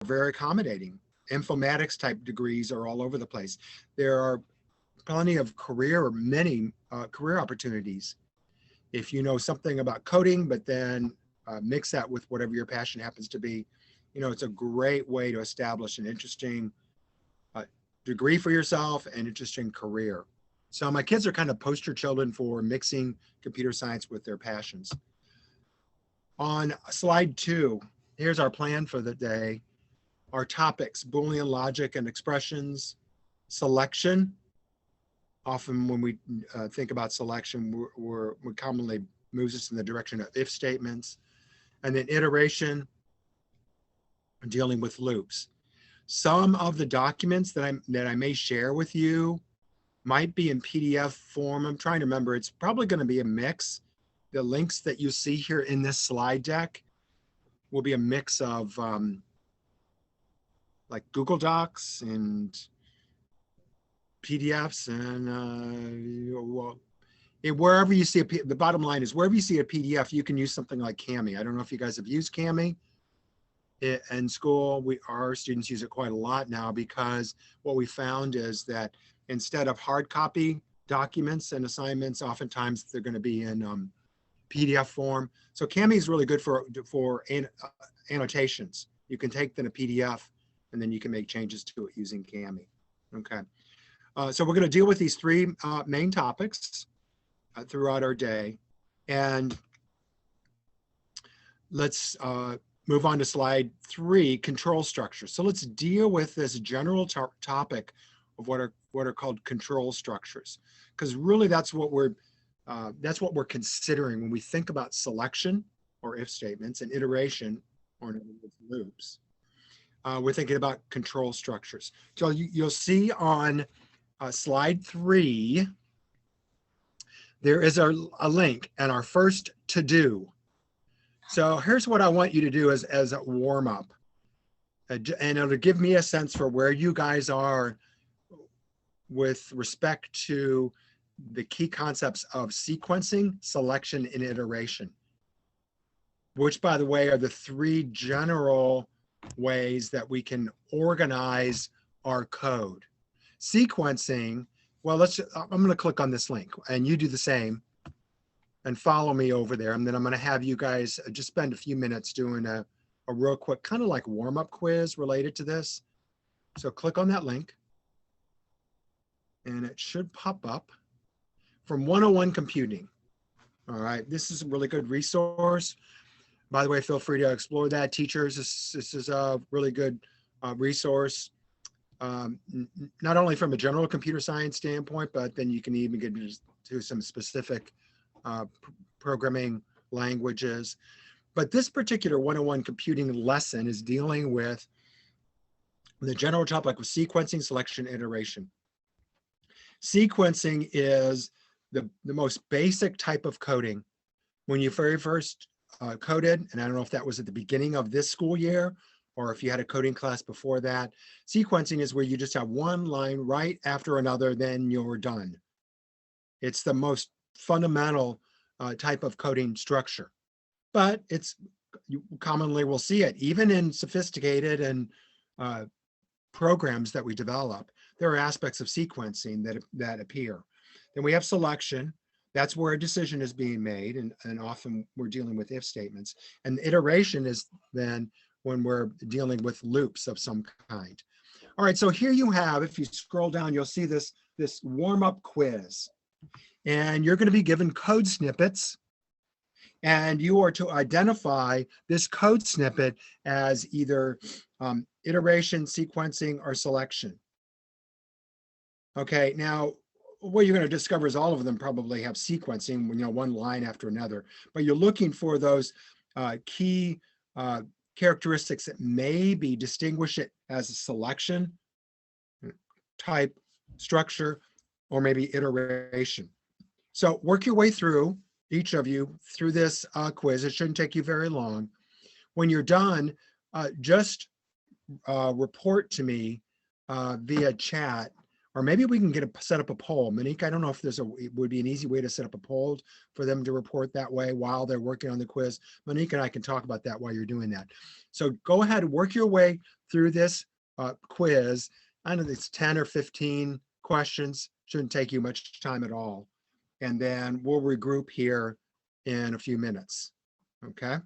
very accommodating. Informatics type degrees are all over the place. There are plenty of many career opportunities. If you know something about coding, but then mix that with whatever your passion happens to be, it's a great way to establish an interesting degree for yourself and interesting career. So my kids are kind of poster children for mixing computer science with their passions. On slide 2, here's our plan for the day. Our topics: Boolean logic and expressions, selection. Often when we think about selection, we commonly moves us in the direction of if statements, and then iteration, dealing with loops. Some of the documents that I may share with you might be in PDF form. I'm trying to remember. It's probably going to be a mix. The links that you see here in this slide deck will be a mix of like Google Docs and PDFs and wherever you see the bottom line is wherever you see a PDF, you can use something like Kami. I don't know if you guys have used Kami in school. Our students use it quite a lot now, because what we found is that instead of hard copy documents and assignments, oftentimes they're going to be in PDF form. So Kami is really good for annotations. You can take then a PDF and then you can make changes to it using Kami. Okay. So we're going to deal with these 3 main topics throughout our day. And let's move on to slide 3, control structure. So let's deal with this general topic of what are called control structures, because really that's what we're considering when we think about selection or if statements and iteration or loops. We're thinking about control structures. So you'll see on slide 3, there is a link and our first to do. So here's what I want you to do as a warm up, and it'll give me a sense for where you guys are with respect to the key concepts of sequencing, selection, and iteration, which, by the way, are the 3 general ways that we can organize our code. Sequencing, well, I'm going to click on this link and you do the same and follow me over there. And then I'm going to have you guys just spend a few minutes doing a real quick kind of like warm-up quiz related to this. So click on that link and it should pop up from 101 Computing. All right, this is a really good resource. By the way, feel free to explore that. Teachers, this is a really good resource, not only from a general computer science standpoint, but then you can even get to some specific programming languages. But this particular 101 Computing lesson is dealing with the general topic of sequencing, selection, iteration. Sequencing is the most basic type of coding. When you very first coded, and I don't know if that was at the beginning of this school year or if you had a coding class before that, sequencing is where you just have one line right after another, then you're done. It's the most fundamental type of coding structure, but you commonly will see it even in sophisticated and programs that we develop. There are aspects of sequencing that appear. Then we have selection. That's where a decision is being made, and often we're dealing with if statements. And iteration is then when we're dealing with loops of some kind. All right, so here you have, if you scroll down, you'll see this warm-up quiz. And you're going to be given code snippets, and you are to identify this code snippet as either iteration, sequencing, or selection. Okay, now what you're going to discover is all of them probably have sequencing, one line after another, but you're looking for those key characteristics that maybe distinguish it as a selection type structure or maybe iteration. So work your way through, each of you, through this quiz. It shouldn't take you very long. When you're done, just report to me via chat, or maybe we can set up a poll. Monique, I don't know if it would be an easy way to set up a poll for them to report that way while they're working on the quiz. Monique and I can talk about that while you're doing that. So go ahead and work your way through this quiz. I know it's 10 or 15 questions, shouldn't take you much time at all. And then we'll regroup here in a few minutes. Okay.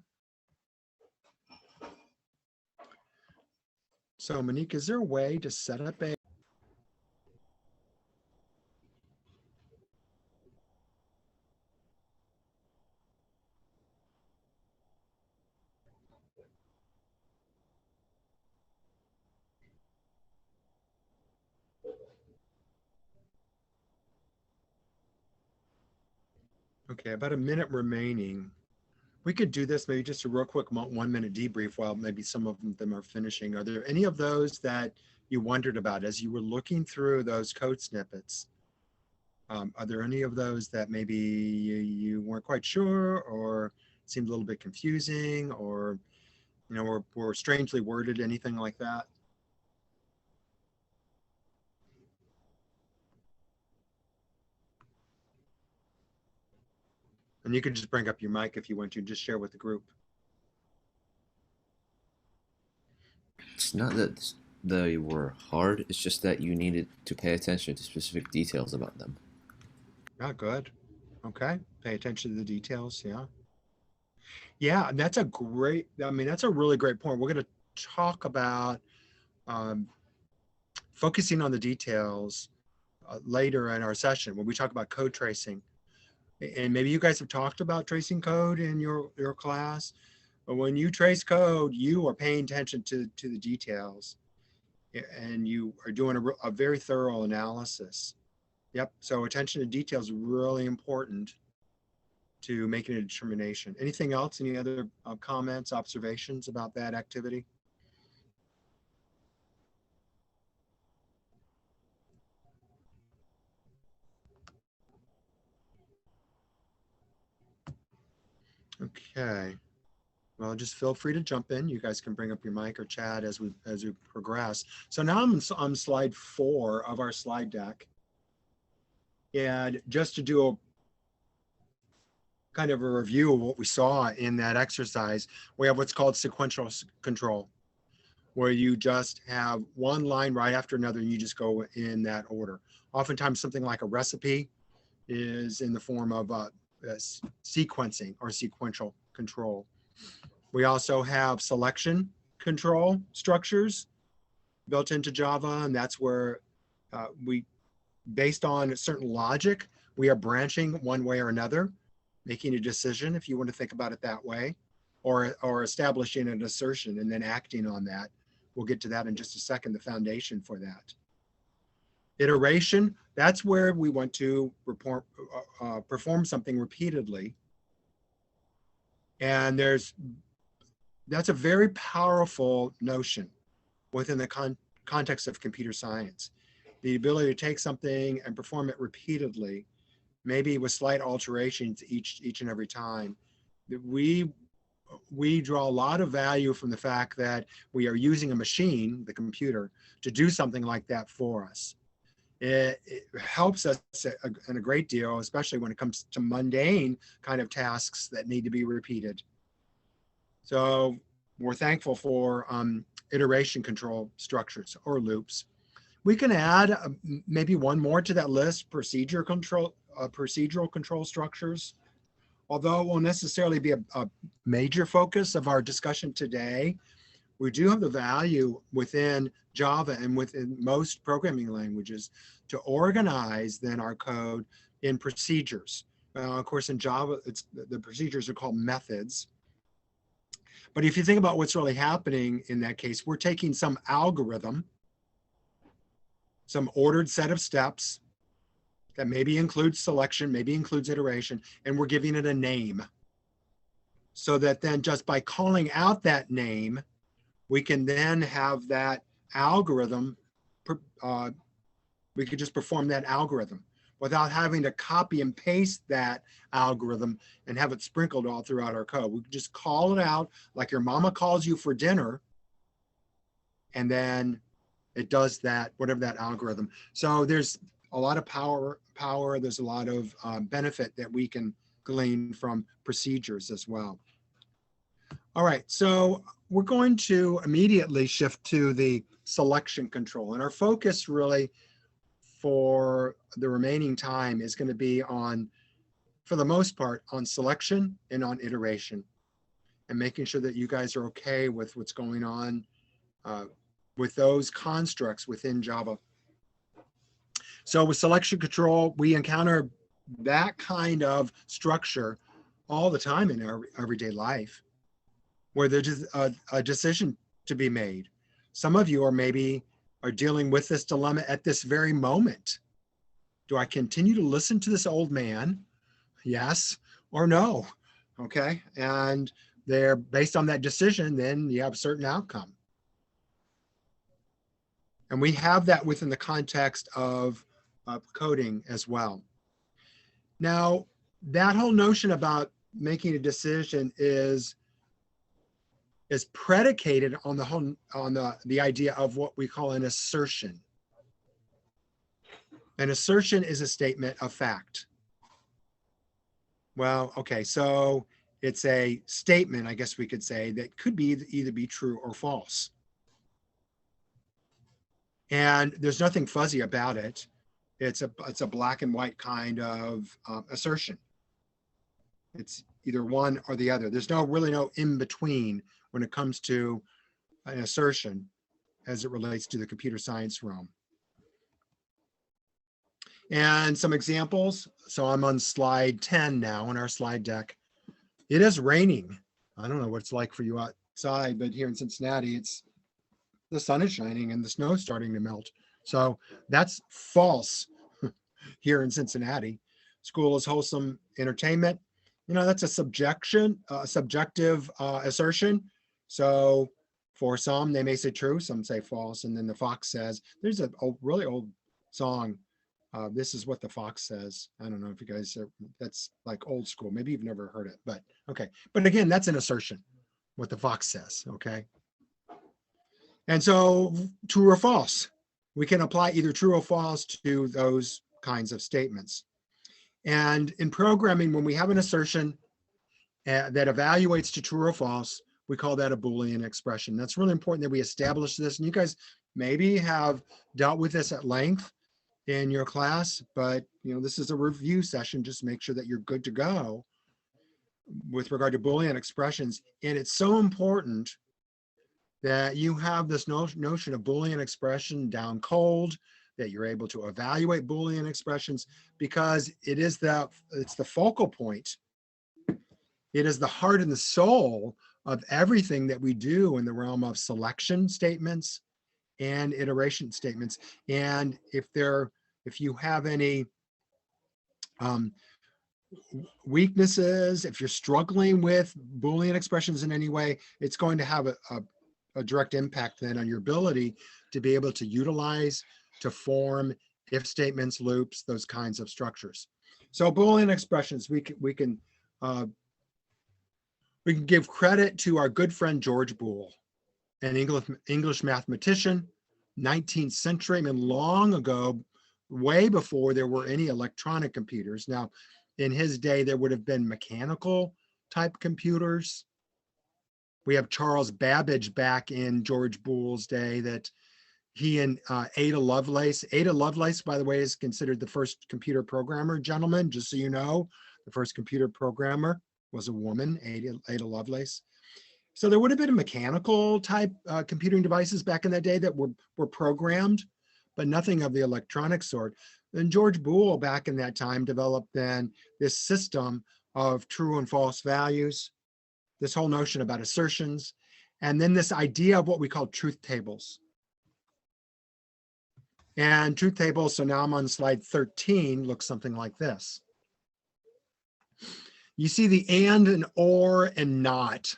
So Monique, is there a way to set up a Okay, about a minute remaining. We could do this, maybe just a real quick 1 minute debrief while maybe some of them are finishing. Are there any of those that you wondered about as you were looking through those code snippets? Are there any of those that maybe you weren't quite sure or seemed a little bit confusing or, were strangely worded, anything like that? And you could just bring up your mic if you want to, just share with the group. It's not that they were hard, it's just that you needed to pay attention to specific details about them. Yeah, good. Okay, pay attention to the details, yeah. Yeah, that's a great, that's a really great point. We're going to talk about focusing on the details later in our session when we talk about code tracing. And maybe you guys have talked about tracing code in your class, but when you trace code, you are paying attention to the details and you are doing a very thorough analysis. Yep, so attention to details is really important to making a determination. Anything else? Any other comments, observations about that activity? Okay. Well, just feel free to jump in. You guys can bring up your mic or chat as we progress. So now I'm on slide 4 of our slide deck. And just to do a kind of a review of what we saw in that exercise, we have what's called sequential control, where you just have one line right after another and you just go in that order. Oftentimes something like a recipe is in the form of sequencing or sequential control. We also have selection control structures built into Java, and that's where based on a certain logic, we are branching one way or another, making a decision, if you want to think about it that way, or establishing an assertion and then acting on that. We'll get to that in just a second, the foundation for that. Iteration, that's where we want to perform something repeatedly. And that's a very powerful notion within the context of computer science. The ability to take something and perform it repeatedly, maybe with slight alterations each and every time. We draw a lot of value from the fact that we are using a machine, the computer, to do something like that for us. It helps us in a great deal, especially when it comes to mundane kind of tasks that need to be repeated. So we're thankful for iteration control structures or loops. We can add maybe one more to that list, procedural control structures. Although it won't necessarily be a major focus of our discussion today, we do have the value within Java and within most programming languages to organize then our code in procedures. Of course, in Java, the procedures are called methods. But if you think about what's really happening in that case, we're taking some algorithm, some ordered set of steps that maybe includes selection, maybe includes iteration, and we're giving it a name. So that then just by calling out that name, we can then have that algorithm, we could just perform that algorithm without having to copy and paste that algorithm and have it sprinkled all throughout our code. We can just call it out like your mama calls you for dinner, and then it does that, whatever that algorithm. So there's a lot of power, there's a lot of benefit that we can glean from procedures as well. All right, so we're going to immediately shift to the selection control. And our focus really for the remaining time is going to be on, for the most part, on selection and on iteration, and making sure that you guys are okay with what's going on with those constructs within Java. So with selection control, we encounter that kind of structure all the time in our everyday life, where there's a decision to be made. Some of you are dealing with this dilemma at this very moment. Do I continue to listen to this old man? Yes or no? Okay. And they're based on that decision, then you have a certain outcome. And we have that within the context of coding as well. Now, that whole notion about making a decision is predicated on the idea of what we call an assertion. An assertion is a statement of fact. Well, okay, so it's a statement, I guess we could say, that could be either be true or false. And there's nothing fuzzy about it. It's a black and white kind of assertion. It's either one or the other. There's really no in between when it comes to an assertion as it relates to the computer science realm. And some examples. So I'm on slide 10 now in our slide deck. It is raining. I don't know what it's like for you outside, but here in Cincinnati, the sun is shining and the snow is starting to melt. So that's false here in Cincinnati. School is wholesome entertainment. That's a subjective assertion. So for some, they may say true, some say false. And then the fox says, there's a really old song. This is what the fox says. I don't know if you guys that's like old school. Maybe you've never heard it, but okay. But again, that's an assertion, what the fox says, okay? And so true or false, we can apply either true or false to those kinds of statements. And in programming, when we have an assertion that evaluates to true or false, we call that a Boolean expression. That's really important that we establish this. And you guys maybe have dealt with this at length in your class, but this is a review session. Just make sure that you're good to go with regard to Boolean expressions. And it's so important that you have this notion of Boolean expression down cold, that you're able to evaluate Boolean expressions, because it's the focal point. It is the heart and the soul of everything that we do in the realm of selection statements and iteration statements. And if you have any weaknesses, if you're struggling with Boolean expressions in any way, it's going to have a direct impact then on your ability to be able to utilize, to form if statements, loops, those kinds of structures. So Boolean expressions, we can give credit to our good friend George Boole, an English mathematician, 19th century, I mean, long ago, way before there were any electronic computers. Now, in his day, there would have been mechanical type computers. We have Charles Babbage back in George Boole's day, that he and Ada Lovelace, by the way, is considered the first computer programmer, gentlemen, just so you know. The first computer programmer was a woman, Ada Lovelace. So there would have been mechanical type computing devices back in that day that were programmed, but nothing of the electronic sort. Then George Boole back in that time developed then this system of true and false values, this whole notion about assertions, and then this idea of what we call truth tables. And truth tables, so now I'm on slide 13, looks something like this. You see the and or and not.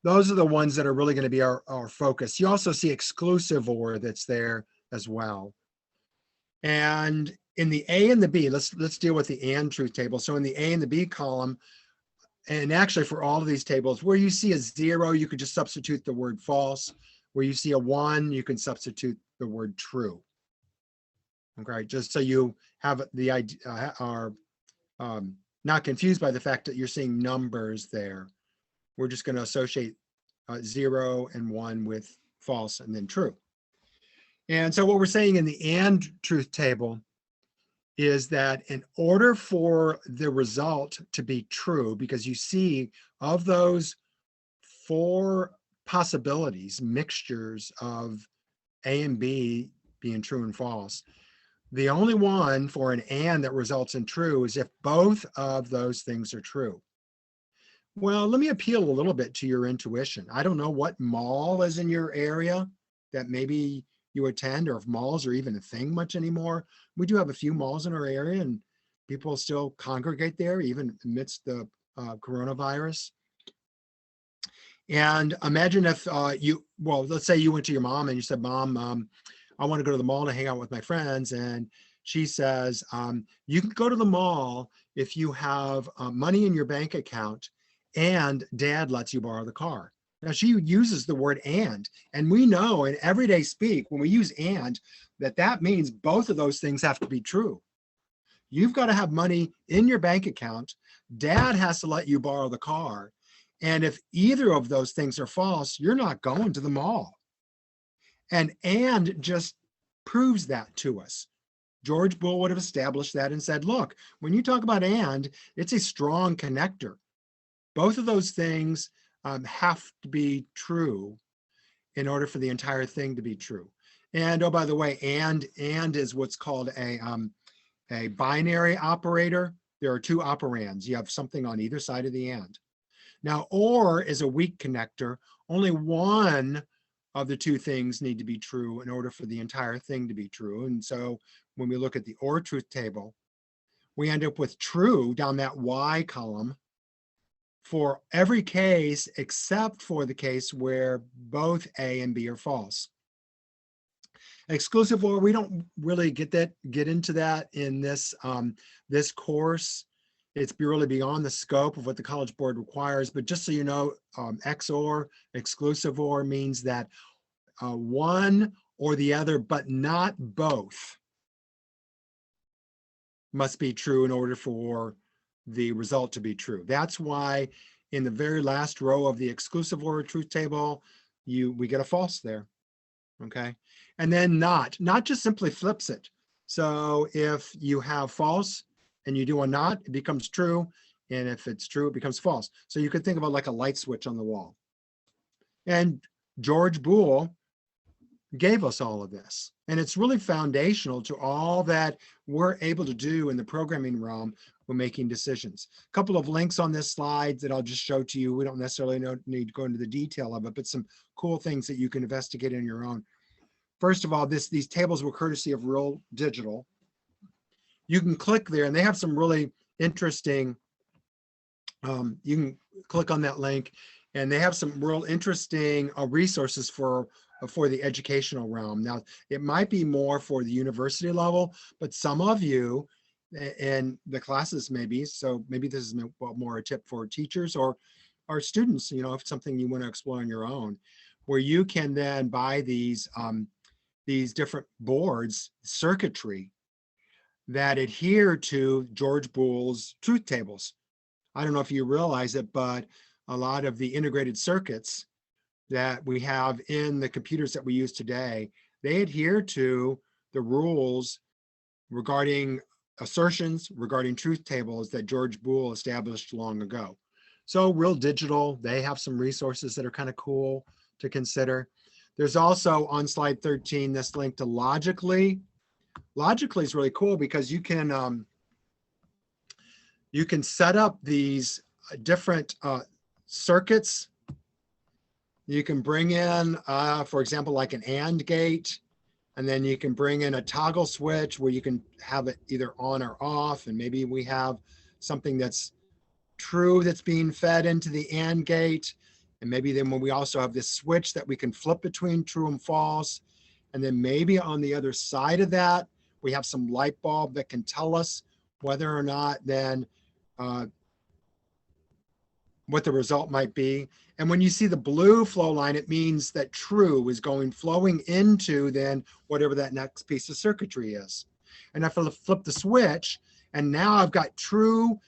Those are the ones that are really going to be our focus. You also see exclusive or that's there as well. And in the A and the B, let's deal with the and truth table. So in the A and the B column, and actually for all of these tables, where you see a 0, you could just substitute the word false. Where you see a 1, you can substitute the word true. Okay, just so you have the idea, are not confused by the fact that you're seeing numbers there. we're just going to associate 0 and 1 with false and then true. And so what we're saying in the and truth table is that in order for the result to be true, because you see of those 4 possibilities, mixtures of A and B being true and false, the only one for an and that results in true is if both of those things are true. Well, let me appeal a little bit to your intuition. I don't know what mall is in your area that maybe you attend, or if malls are even a thing much anymore. We do have a few malls in our area and people still congregate there even amidst the coronavirus. And imagine if let's say you went to your mom and you said, Mom, I want to go to the mall to hang out with my friends. And she says, you can go to the mall if you have money in your bank account and Dad lets you borrow the car. Now she uses the word and we know in everyday speak, when we use and, that means both of those things have to be true. You've got to have money in your bank account. Dad has to let you borrow the car. And if either of those things are false, you're not going to the mall. And just proves that to us. George Boole would have established that and said, look, when you talk about and, it's a strong connector. Both of those things have to be true in order for the entire thing to be true. And oh, by the way, and is what's called a binary operator. There are 2 operands. You have something on either side of the and. Now, or is a weak connector. Only one of the 2 things need to be true in order for the entire thing to be true. And so when we look at the or truth table, we end up with true down that Y column for every case except for the case where both A and B are false. Exclusive or, we don't really get into that in this this course. It's really beyond the scope of what the College Board requires. But just so you know, XOR, exclusive or, means that one or the other, but not both, must be true in order for the result to be true. That's why in the very last row of the exclusive or truth table, we get a false there. Okay. And then not just simply flips it. So if you have false and you do a not, it becomes true. And if it's true, it becomes false. So you could think about like a light switch on the wall. And George Boole gave us all of this. And it's really foundational to all that we're able to do in the programming realm when making decisions. A couple of links on this slide that I'll just show to you. We don't necessarily need to go into the detail of it, but some cool things that you can investigate on your own. First of all, these tables were courtesy of Real Digital. You can click there and they have some really interesting, you can click on that link and they have some real interesting resources for the educational realm. Now, it might be more for the university level, but some of you in the classes maybe, so maybe this is more a tip for teachers or students, you know, if it's something you want to explore on your own, where you can then buy these different boards, circuitry, that adhere to George Boole's truth tables. I don't know if you realize it, but a lot of the integrated circuits that we have in the computers that we use today, they adhere to the rules regarding assertions, regarding truth tables that George Boole established long ago. So Real Digital, they have some resources that are kind of cool to consider. There's also on slide 13, this link to Logically. Logically is really cool because you can set up these different circuits. You can bring in, for example, like an AND gate, and then you can bring in a toggle switch where you can have it either on or off. And maybe we have something that's true that's being fed into the AND gate. And maybe then when we also have this switch that we can flip between true and false. And then maybe on the other side of that, we have some light bulb that can tell us whether or not then what the result might be. And when you see the blue flow line, it means that true is flowing into then whatever that next piece of circuitry is. And if I flip the switch, and now I've got true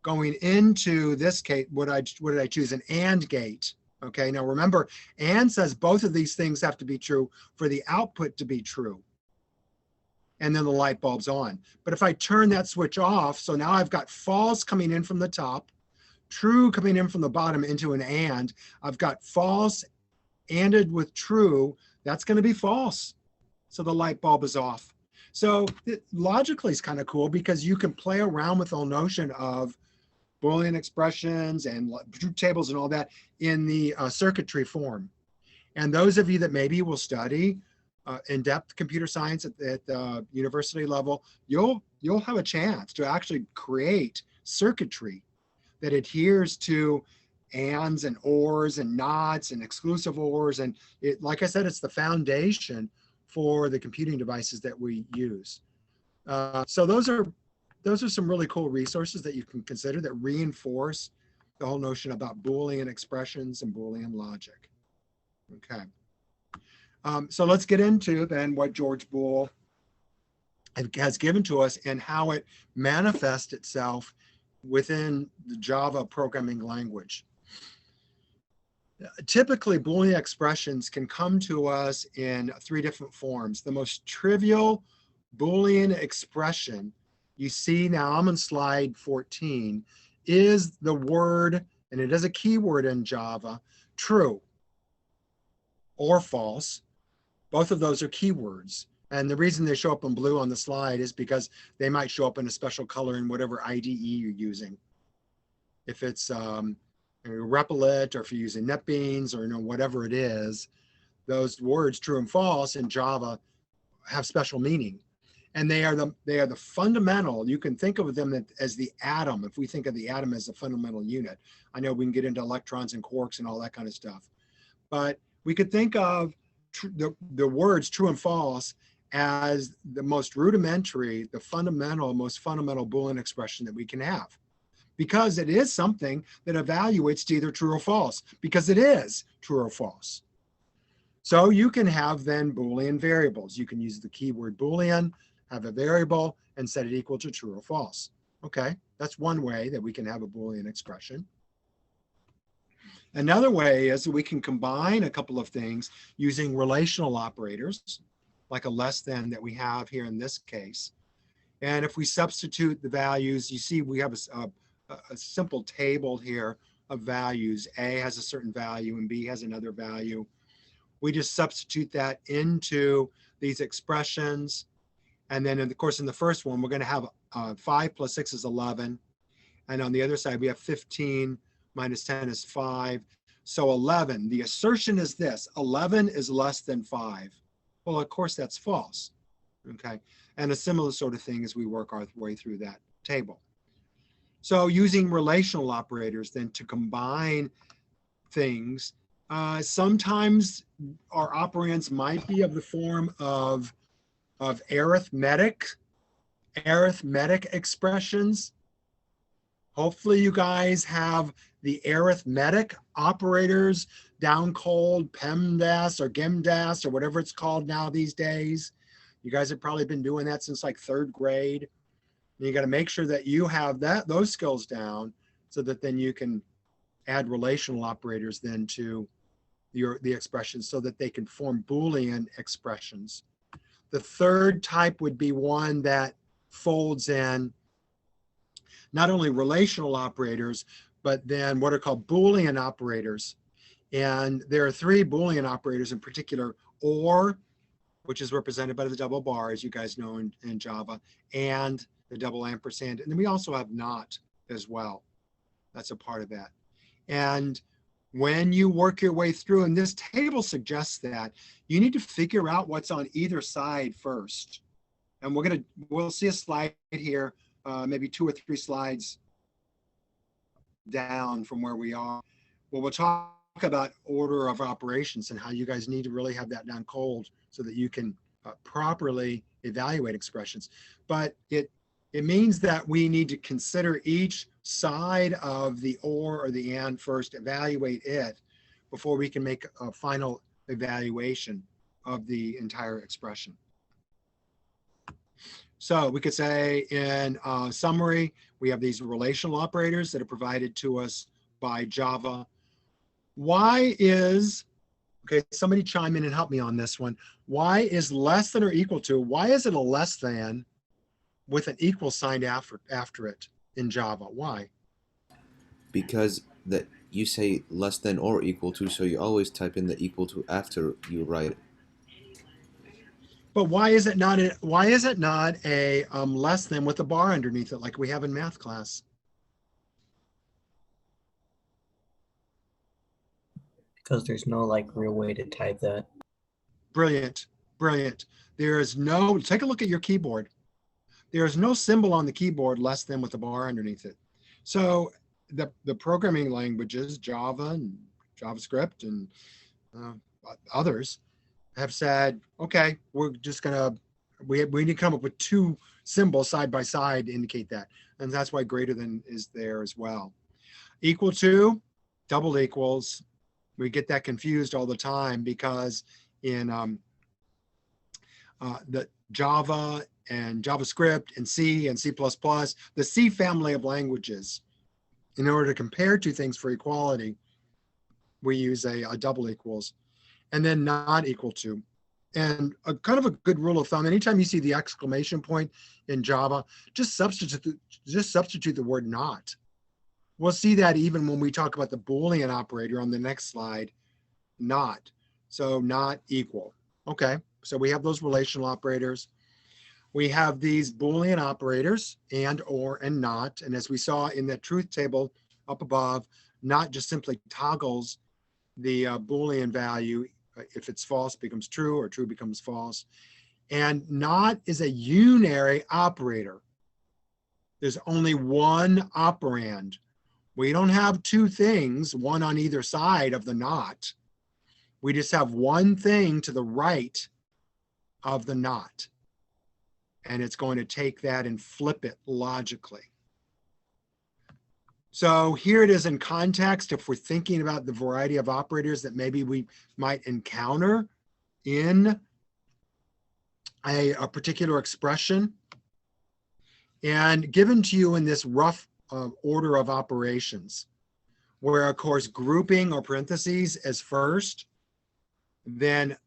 going into this case, what did I choose? An AND gate. Okay, now remember, AND says both of these things have to be true for the output to be true. And then the light bulb's on. But if I turn that switch off, so now I've got false coming in from the top, true coming in from the bottom into an AND. I've got false ANDed with true. That's going to be false. So the light bulb is off. So it logically is kind of cool because you can play around with the whole notion of Boolean expressions and truth tables and all that in the circuitry form. And those of you that maybe will study in-depth computer science at the university level, you'll have a chance to actually create circuitry that adheres to ands and ors and nots and exclusive ors. And it, like I said, it's the foundation for the computing devices that we use. So those are some really cool resources that you can consider that reinforce the whole notion about Boolean expressions and Boolean logic. Okay. So let's get into then what George Boole has given to us and how it manifests itself within the Java programming language. Typically, Boolean expressions can come to us in three different forms. The most trivial Boolean expression you see now, I'm on slide 14, is the word, and it is a keyword in Java, true or false. Both of those are keywords. And the reason they show up in blue on the slide is because they might show up in a special color in whatever IDE you're using. If it's Replit, or if you're using NetBeans, or whatever it is, those words true and false in Java have special meaning. And they are the fundamental. You can think of them as the atom. If we think of the atom as a fundamental unit, I know we can get into electrons and quarks and all that kind of stuff, but we could think of the words true and false as the most rudimentary, the most fundamental Boolean expression that we can have, because it is something that evaluates to either true or false, because it is true or false. So you can have then Boolean variables. You can use the keyword Boolean, have a variable, and set it equal to true or false. Okay, that's one way that we can have a Boolean expression. Another way is that we can combine a couple of things using relational operators, like a less than that we have here in this case. And if we substitute the values, you see we have a simple table here of values. A has a certain value and B has another value. We just substitute that into these expressions. And then, of course, in the first one, we're going to have 5 plus 6 is 11. And on the other side, we have 15 minus 10 is 5. So 11, the assertion is this: 11 is less than 5. Well, of course, that's false. Okay. And a similar sort of thing as we work our way through that table. So using relational operators then to combine things, sometimes our operands might be of the form of arithmetic expressions. Hopefully you guys have the arithmetic operators down cold, PEMDAS or GEMDAS or whatever it's called now these days. You guys have probably been doing that since like 3rd grade. And you got to make sure that you have those skills down so that then you can add relational operators then to the expressions so that they can form Boolean expressions. The third type would be one that folds in not only relational operators, but then what are called Boolean operators. And there are 3 Boolean operators in particular: or, which is represented by the double bar, as you guys know in Java, and the double ampersand. And then we also have not as well. That's a part of that. And when you work your way through, and this table suggests that, you need to figure out what's on either side first. And we'll see a slide here, maybe 2 or 3 slides down from where we are. Well, we'll talk about order of operations and how you guys need to really have that down cold so that you can properly evaluate expressions. But it means that we need to consider each side of the or the and first, evaluate it before we can make a final evaluation of the entire expression. So we could say in summary, we have these relational operators that are provided to us by Java. Why is, okay, somebody chime in and help me on this one. Why is less than or equal to, why is it a less than with an equal sign after it in Java? Why? Because that you say less than or equal to, so you always type in the equal to after you write it. But why is it not a less than with a bar underneath it like we have in math class? Because there's no like real way to type that. Brilliant, brilliant. There is no, take a look at your keyboard. There is no symbol on the keyboard less than with a bar underneath it. So the programming languages, Java and JavaScript and others, have said, okay, we're just gonna, we need to come up with two symbols side by side to indicate that. And that's why greater than is there as well. Equal to, double equals. We get that confused all the time because in the Java and JavaScript and C and C++, the C family of languages, in order to compare two things for equality, we use a double equals, and then not equal to. And a kind of a good rule of thumb, anytime you see the exclamation point in Java, just substitute the word not. We'll see that even when we talk about the Boolean operator on the next slide, not. So not equal. Okay, so we have those relational operators. We have these Boolean operators, and, or, and not. And as we saw in the truth table up above, not just simply toggles the Boolean value. If it's false, it becomes true, or true becomes false. And not is a unary operator. There's only one operand. We don't have two things, one on either side of the not. We just have one thing to the right of the not. And it's going to take that and flip it logically. So here it is in context. If we're thinking about the variety of operators that maybe we might encounter in a particular expression, and given to you in this rough order of operations, where of course grouping or parentheses is first, then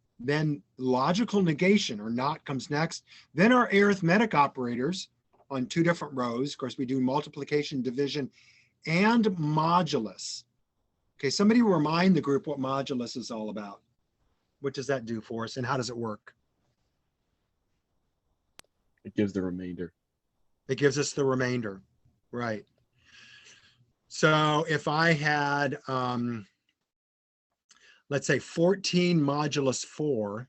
logical negation or not comes next, then our arithmetic operators on two different rows. Of course, we do multiplication, division, and modulus. Okay, somebody remind the group what modulus is all about. What does that do for us and how does it work? It gives the remainder. It gives us the remainder, right? So if I had, let's say 14 modulus 4,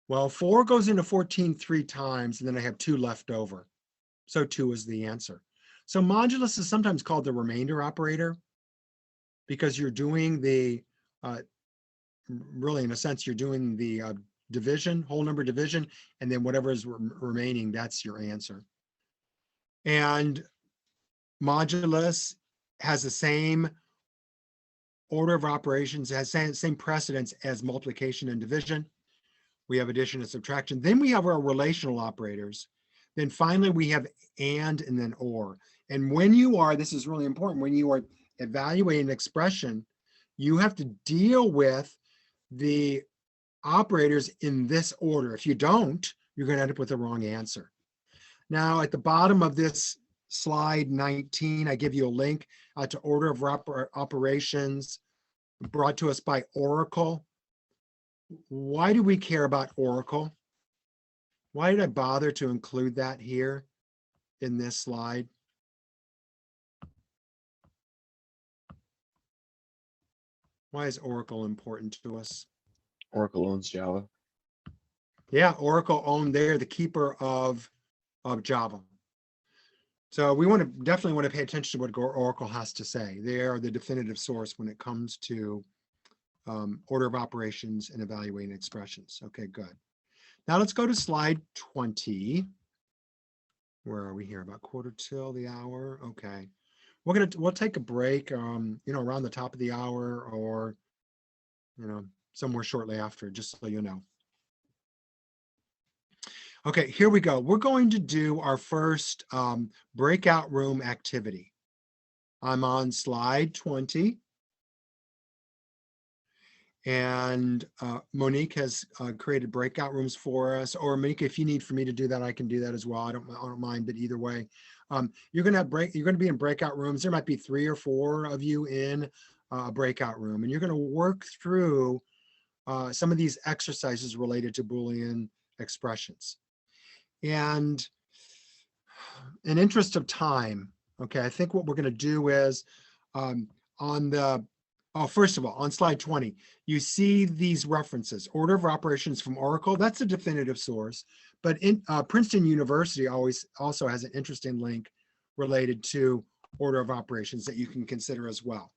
well, 4 goes into 14 3 times, and then I have 2 left over. So 2 is the answer. So modulus is sometimes called the remainder operator because you're doing the, really in a sense, you're doing the division, whole number division, and then whatever is remaining, that's your answer. And modulus has the same order of operations, has same precedence as multiplication and division. We have addition and subtraction. Then we have our relational operators. Then finally we have and then or. And when you are, this is really important, when you are evaluating an expression, you have to deal with the operators in this order. If you don't, you're going to end up with the wrong answer. Now, at the bottom of this slide 19, I give you a link to order of operations brought to us by Oracle. Why do we care about Oracle? Why did I bother to include that here in this slide? Why is Oracle important to us? Oracle owns Java. Yeah, Oracle owned, they're the keeper of Java. So we definitely want to pay attention to what Oracle has to say. They are the definitive source when it comes to order of operations and evaluating expressions. Okay, good. Now let's go to slide 20. Where are we here? About quarter till the hour. Okay. We'll take a break, you know, around the top of the hour or, you know, somewhere shortly after, just so you know. Okay, here we go. We're going to do our first breakout room activity. I'm on slide 20. And Monique has created breakout rooms for us. Or Monique, if you need for me to do that, I can do that as well. I don't mind, but either way, you're going to be in breakout rooms. There might be 3 or 4 of you in a breakout room, and you're going to work through some of these exercises related to Boolean expressions. And in interest of time, okay, I think what we're going to do is first of all, on slide 20, you see these references, order of operations from Oracle. That's a definitive source, but in Princeton University also has an interesting link related to order of operations that you can consider as well.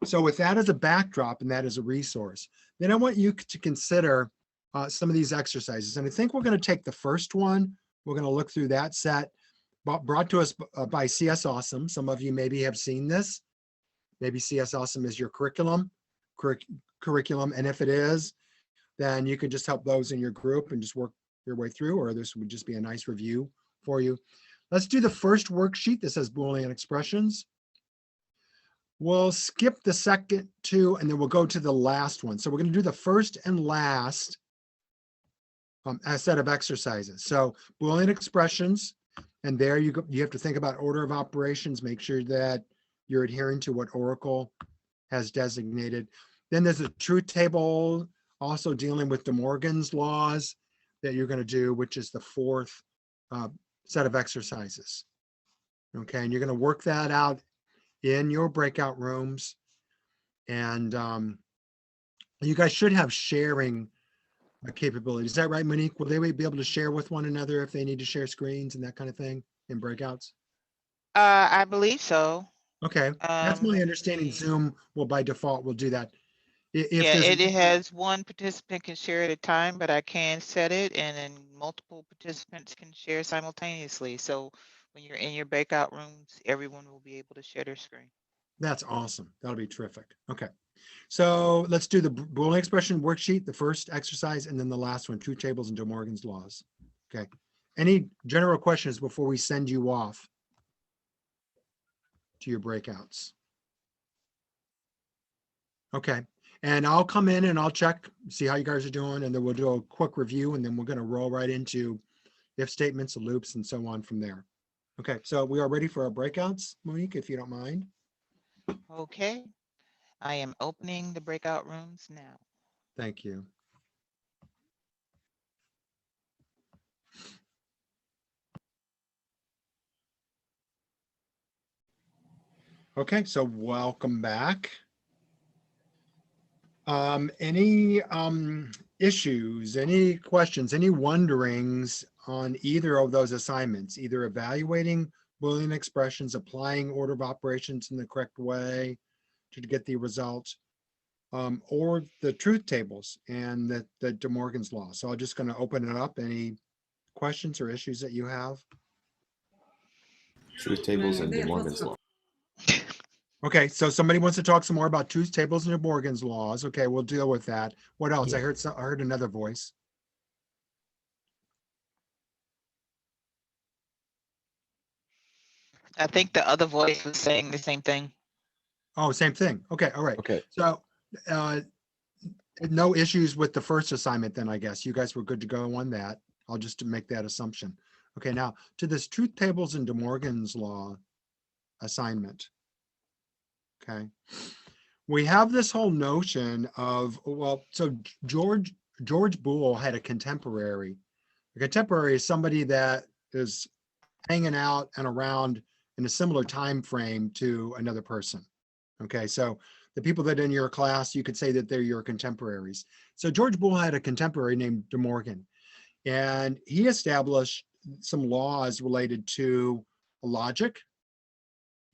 So with that as a backdrop and that as a resource, then I want you to consider some of these exercises. And I think we're going to take the first one. We're going to look through that set brought to us by CS Awesome. Some of you maybe have seen this. Maybe CS Awesome is your curriculum. And if it is, then you can just help those in your group and just work your way through, or this would just be a nice review for you. Let's do the first worksheet that says Boolean expressions. We'll skip the second 2, and then we'll go to the last one. So we're going to do the first and last set of exercises. So Boolean expressions, and there you have to think about order of operations. Make sure that you're adhering to what Oracle has designated. Then there's a truth table, also dealing with De Morgan's laws that you're going to do, which is the 4th set of exercises. Okay, and you're going to work that out in your breakout rooms. And you guys should have sharing capabilities. Is that right, Monique? Will they be able to share with one another if they need to share screens and that kind of thing in breakouts? I believe so. Okay, that's my understanding. Zoom will by default will do that. If Yeah, there's it has one participant can share at a time, but I can set it, and then multiple participants can share simultaneously. So when you're in your breakout rooms, everyone will be able to share their screen. That's awesome. That'll be terrific. Okay, so let's do the Boolean expression worksheet, the first exercise, and then the last one, truth tables and De Morgan's laws. Okay, any general questions before we send you off to your breakouts? Okay, and I'll come in and I'll check, see how you guys are doing, and then we'll do a quick review, and then we're going to roll right into if statements, loops, and so on from there. Okay, so we are ready for our breakouts, Monique, if you don't mind. Okay, I am opening the breakout rooms now. Thank you. Okay, so welcome back. Any issues, any questions, any wonderings on either of those assignments, either evaluating Boolean expressions, applying order of operations in the correct way to get the result, or the truth tables and the De Morgan's law? So I'm just going to open it up. Any questions or issues that you have? Truth tables and De Morgan's law. Okay, so somebody wants to talk some more about truth tables and De Morgan's laws. Okay, we'll deal with that. What else? Yeah. I heard another voice. I think the other voice was saying the same thing. Oh, same thing. Okay, all right. Okay. So no issues with the first assignment then, I guess. You guys were good to go on that. I'll just make that assumption. Okay, now to this truth tables and De Morgan's law assignment. Okay. We have this whole notion of, well, so George Boole had a contemporary. A contemporary is somebody that is hanging out and around in a similar time frame to another person. Okay, so the people that in your class, you could say that they're your contemporaries. So George Boole had a contemporary named De Morgan, and he established some laws related to logic.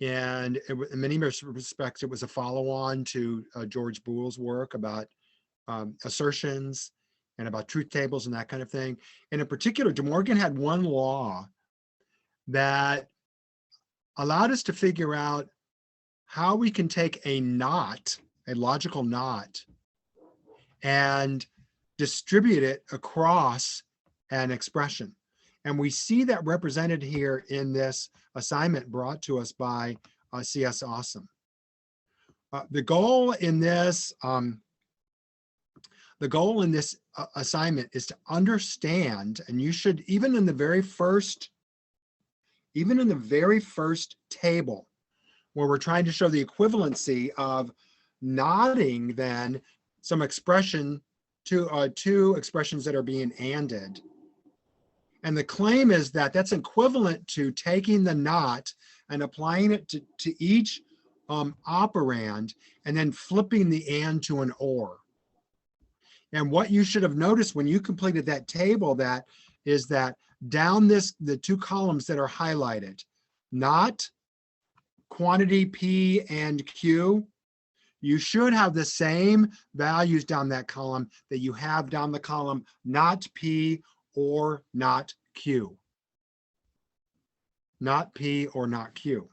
And in many respects, it was a follow-on to George Boole's work about assertions and about truth tables and that kind of thing. And in particular, De Morgan had one law that allowed us to figure out how we can take a knot, a logical knot, and distribute it across an expression. And we see that represented here in this assignment brought to us by CS Awesome. The goal in this assignment is to understand, and you should, even in the very first table where we're trying to show the equivalency of knotting then some expression to two expressions that are being anded. And the claim is that that's equivalent to taking the knot and applying it to each operand and then flipping the and to an or. And what you should have noticed when you completed that table that is that down the two columns that are highlighted, not quantity P and Q, you should have the same values down that column that you have down the column not P or not Q. Not P or not Q.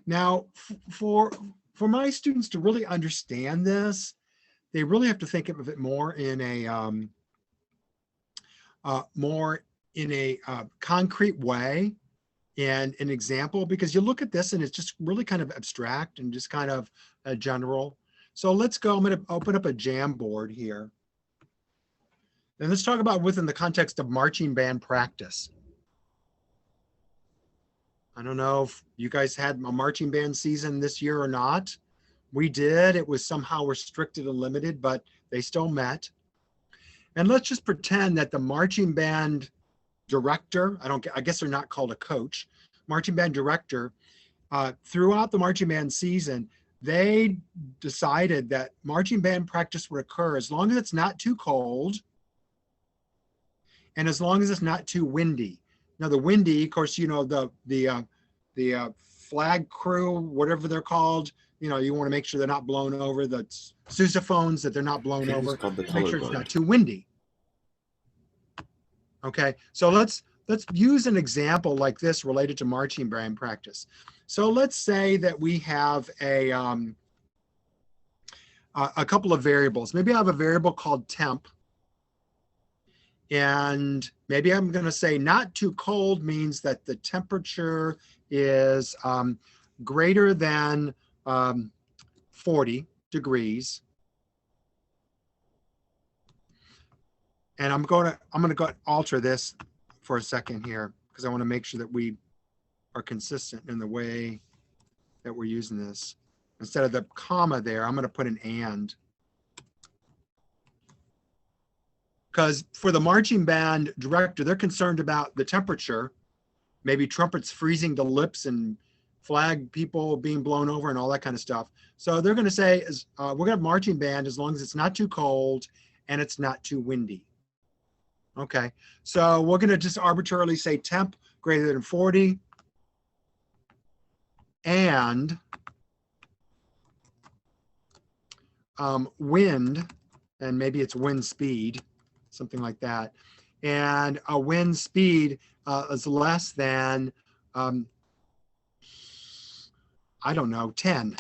Now, for my students to really understand this, they really have to think of it more in a concrete way and an example, because you look at this and it's just really kind of abstract and just kind of general. So let's go. I'm going to open up a Jamboard here. And let's talk about within the context of marching band practice. I don't know if you guys had a marching band season this year or not. We did. It was somehow restricted and limited, but they still met. And let's just pretend that the marching band director, I guess they're not called a coach, marching band director, throughout the marching band season, they decided that marching band practice would occur as long as it's not too cold and as long as it's not too windy. Now the windy, of course, you know, the flag crew, whatever they're called, you know, you want to make sure they're not blown over, the sousaphones, that they're not blown over, make sure it's not too windy. Okay, so let's use an example like this related to marching band practice. So let's say that we have a couple of variables. Maybe I have a variable called temp. And maybe I'm going to say not too cold means that the temperature is greater than 40 degrees. And I'm going to go alter this for a second here because I want to make sure that we are consistent in the way that we're using this. Instead of the comma there, I'm going to put an and. Because for the marching band director, they're concerned about the temperature, maybe trumpets freezing to lips and flag people being blown over and all that kind of stuff. So they're going to say, we're going to have marching band as long as it's not too cold and it's not too windy. Okay, so we're going to just arbitrarily say temp greater than 40 and wind, and maybe it's wind speed, something like that. And a wind speed is less than, I don't know, 10.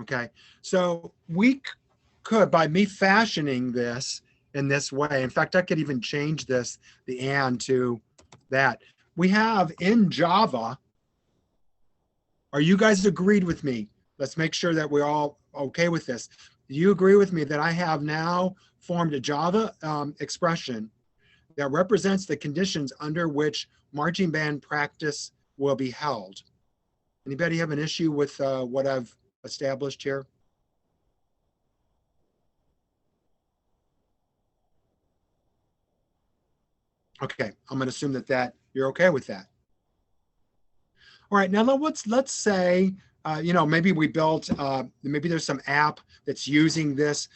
Okay, so we could, by me fashioning this in this way, in fact, I could even change this, the and to that. We have in Java, are you guys agreed with me? Let's make sure that we're all okay with this. Do you agree with me that I have now formed a Java expression that represents the conditions under which marching band practice will be held? Anybody have an issue with what I've established here? Okay, I'm going to assume that you're okay with that. All right, now let's say, you know, maybe we built, maybe there's some app that's using this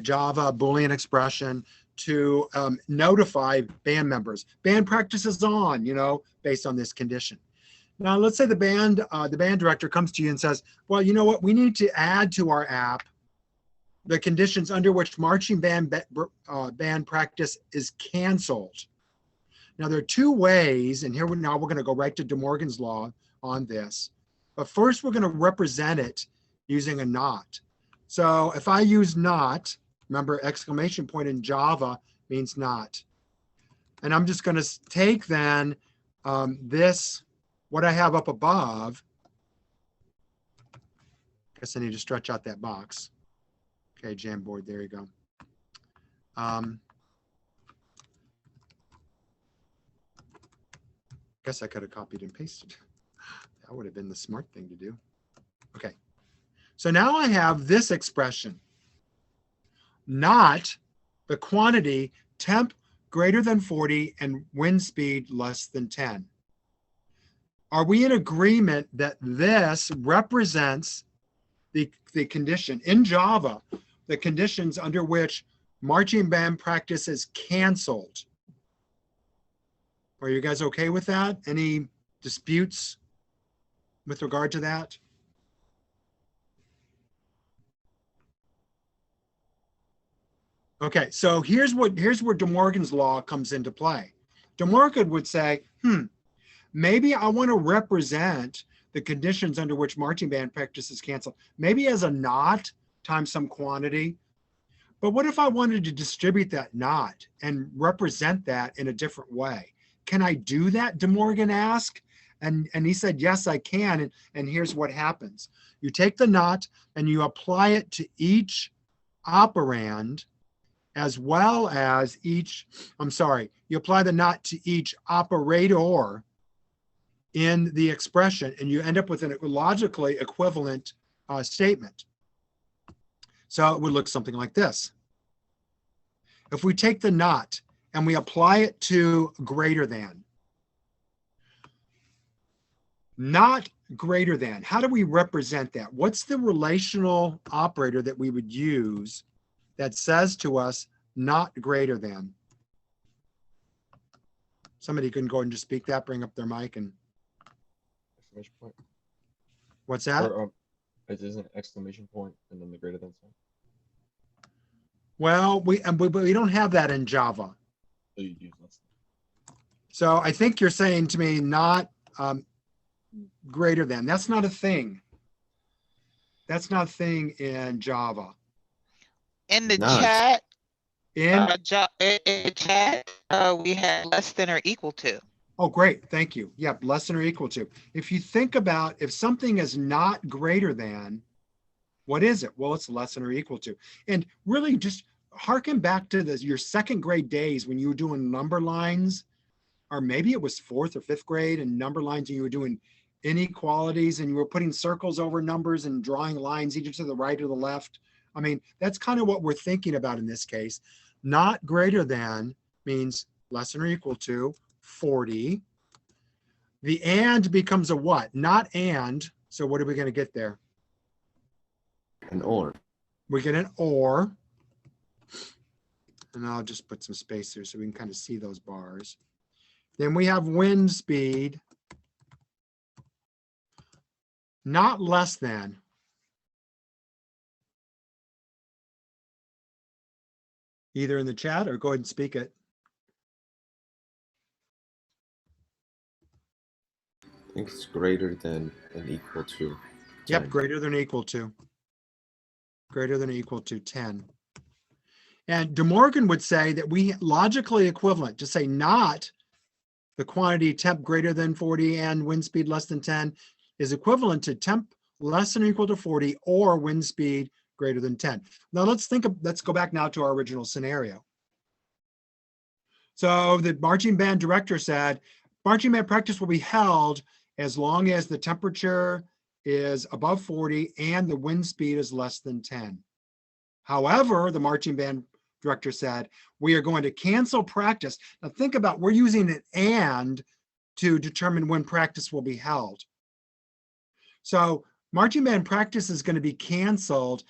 Java Boolean expression to notify band members. Band practice is on, you know, based on this condition. Now, let's say the band director comes to you and says, well, you know what, we need to add to our app the conditions under which marching band practice is canceled. Now, there are two ways, and here now we're going to go right to De Morgan's law on this. But first, we're going to represent it using a not. So if I use not, remember exclamation point in Java means not. And I'm just going to take then this, what I have up above. Guess I need to stretch out that box. Okay, Jamboard, there you go. Guess I could have copied and pasted. That would have been the smart thing to do. Okay, so now I have this expression, not the quantity temp greater than 40 and wind speed less than 10. Are we in agreement that this represents the condition in Java, the conditions under which marching band practice is canceled? Are you guys okay with that? Any disputes with regard to that? Okay, so here's where De Morgan's law comes into play. De Morgan would say, maybe I want to represent the conditions under which marching band practice is canceled, maybe as a not times some quantity. But what if I wanted to distribute that not and represent that in a different way? Can I do that? De Morgan asked. And he said, yes, I can. And here's what happens. You take the not and you apply it to each operand, as well as each, you apply the not to each operator in the expression, and you end up with a logically equivalent statement. So it would look something like this. If we take the not and we apply it to greater than, not greater than, how do we represent that? What's the relational operator that we would use that says to us not greater than? Somebody can go ahead and just speak that, bring up their mic. And Exclamation point. what's that? Or, it is an exclamation point and then the greater than sign. Well, we don't have that in Java. So you use less than. So I think you're saying to me not greater than. That's not a thing. That's not a thing in Java. In the Nice. chat, In in chat, we had less than or equal to. Oh, great. Thank you. Yep. Less than or equal to. If you think about if something is not greater than, what is it? Well, it's less than or equal to. And really just harken back to your second grade days when you were doing number lines, or maybe it was fourth or fifth grade and number lines, and you were doing inequalities and you were putting circles over numbers and drawing lines either to the right or the left. I mean, that's kind of what we're thinking about in this case. Not greater than means less than or equal to 40. The and becomes a what? Not and. So what are we going to get there? An or. We get an or. And I'll just put some space here so we can kind of see those bars. Then we have wind speed. Not less than. Either in the chat or go ahead and speak it. I think it's greater than and equal to 10. Yep, greater than or equal to. Greater than or equal to 10. And De Morgan would say that we logically equivalent to say not the quantity temp greater than 40 and wind speed less than 10 is equivalent to temp less than or equal to 40 or wind speed greater than 10. Now let's go back now to our original scenario. So the marching band director said, marching band practice will be held as long as the temperature is above 40 and the wind speed is less than 10. However, the marching band director said, we are going to cancel practice. Now think about, we're using an and to determine when practice will be held. So marching band practice is going to be canceled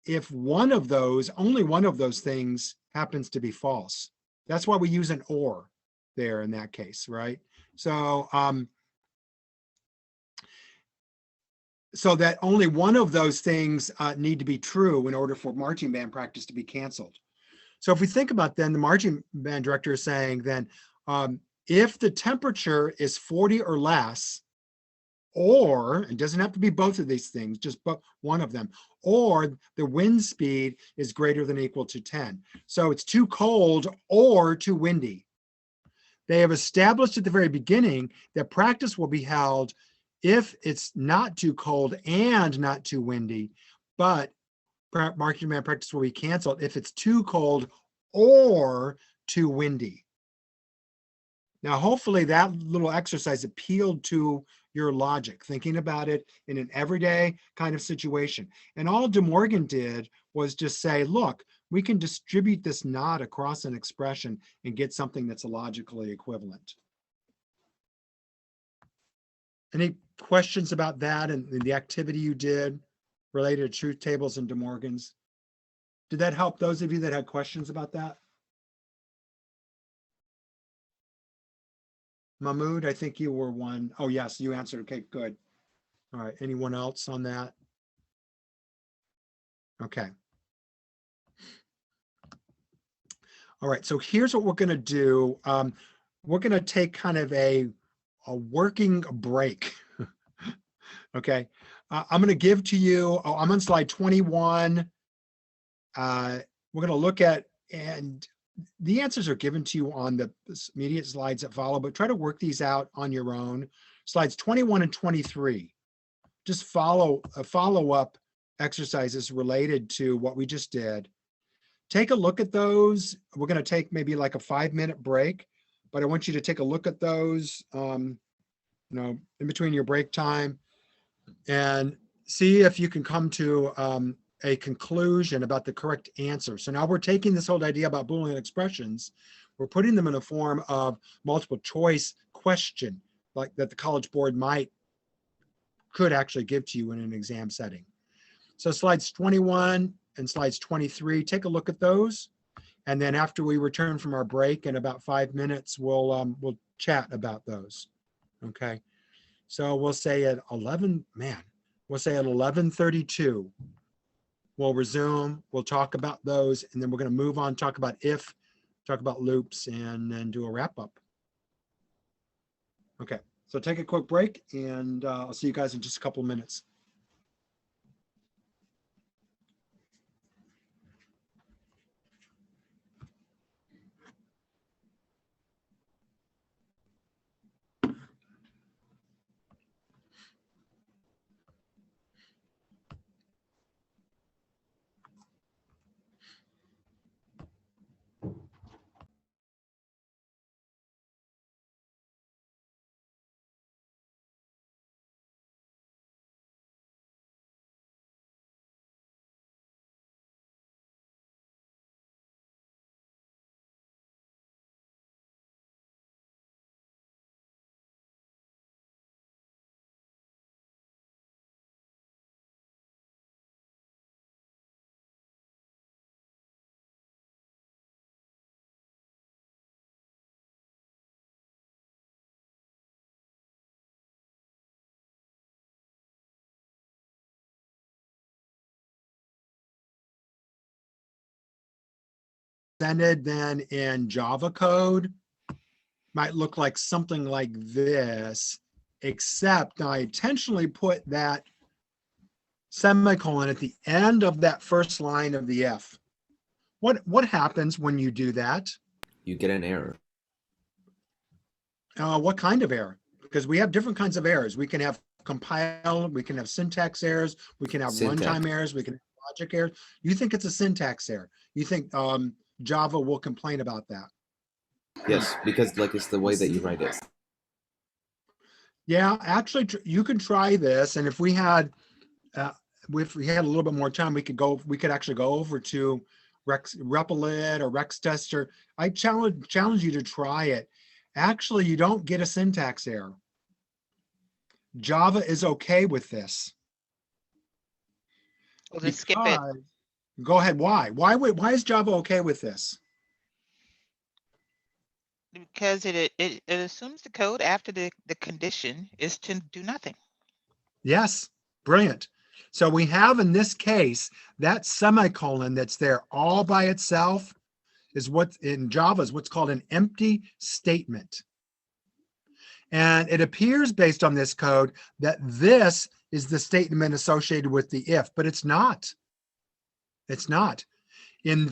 if one of those, only one of those things happens to be false. That's why we use an or there in that case, right? So, so that only one of those things need to be true in order for marching band practice to be canceled. So if we think about then the marching band director is saying then, if the temperature is 40 or less, or it doesn't have to be both of these things, just one of them, or the wind speed is greater than or equal to 10. So it's too cold or too windy. They have established at the very beginning that practice will be held if it's not too cold and not too windy, but marking demand practice will be canceled if it's too cold or too windy. Now, hopefully that little exercise appealed to your logic, thinking about it in an everyday kind of situation. And all De Morgan did was just say, look, we can distribute this not across an expression and get something that's logically equivalent. Any questions about that and the activity you did related to truth tables and De Morgan's? Did that help those of you that had questions about that? Mahmoud, I think you were one. Oh, yes, you answered. Okay, good. All right. Anyone else on that? Okay. All right. So here's what we're going to do. We're going to take kind of a working break. Okay. I'm going to give to you, I'm on slide 21. We're going to look at, and the answers are given to you on the immediate slides that follow, but try to work these out on your own. Slides 21 and 23. Just follow-up exercises related to what we just did. Take a look at those. We're going to take maybe like a 5-minute break, but I want you to take a look at those, in between your break time, and see if you can come to a conclusion about the correct answer. So now we're taking this whole idea about Boolean expressions, we're putting them in a form of multiple choice question, like that the College Board could actually give to you in an exam setting. So slides 21 and slides 23, take a look at those. And then after we return from our break in about 5 minutes, we'll chat about those. Okay. So we'll say at 11:32, we'll resume, we'll talk about those, and then we're going to move on, talk about if, talk about loops, and then do a wrap up. Okay, so take a quick break, and I'll see you guys in just a couple of minutes. Presented then in Java code might look like something like this, except I intentionally put that semicolon at the end of that first line of the if. What happens when you do that? You get an error. What kind of error? Because we have different kinds of errors. We can have compile, we can have syntax errors, we can have runtime errors, we can have logic errors. You think it's a syntax error. You think Java will complain about that. Yes, because like it's the way that you write it. Yeah, actually, you can try this, and if we had a little bit more time, we could actually go over to Replit or Rextester. I challenge you to try it. Actually, you don't get a syntax error. Java is okay with this. Well, just skip it. Go ahead. Why? Why is Java okay with this? Because it assumes the code after the condition is to do nothing. Yes, brilliant. So we have in this case that semicolon that's there all by itself is what in Java is what's called an empty statement. And it appears based on this code that this is the statement associated with the if, but it's not. It's not.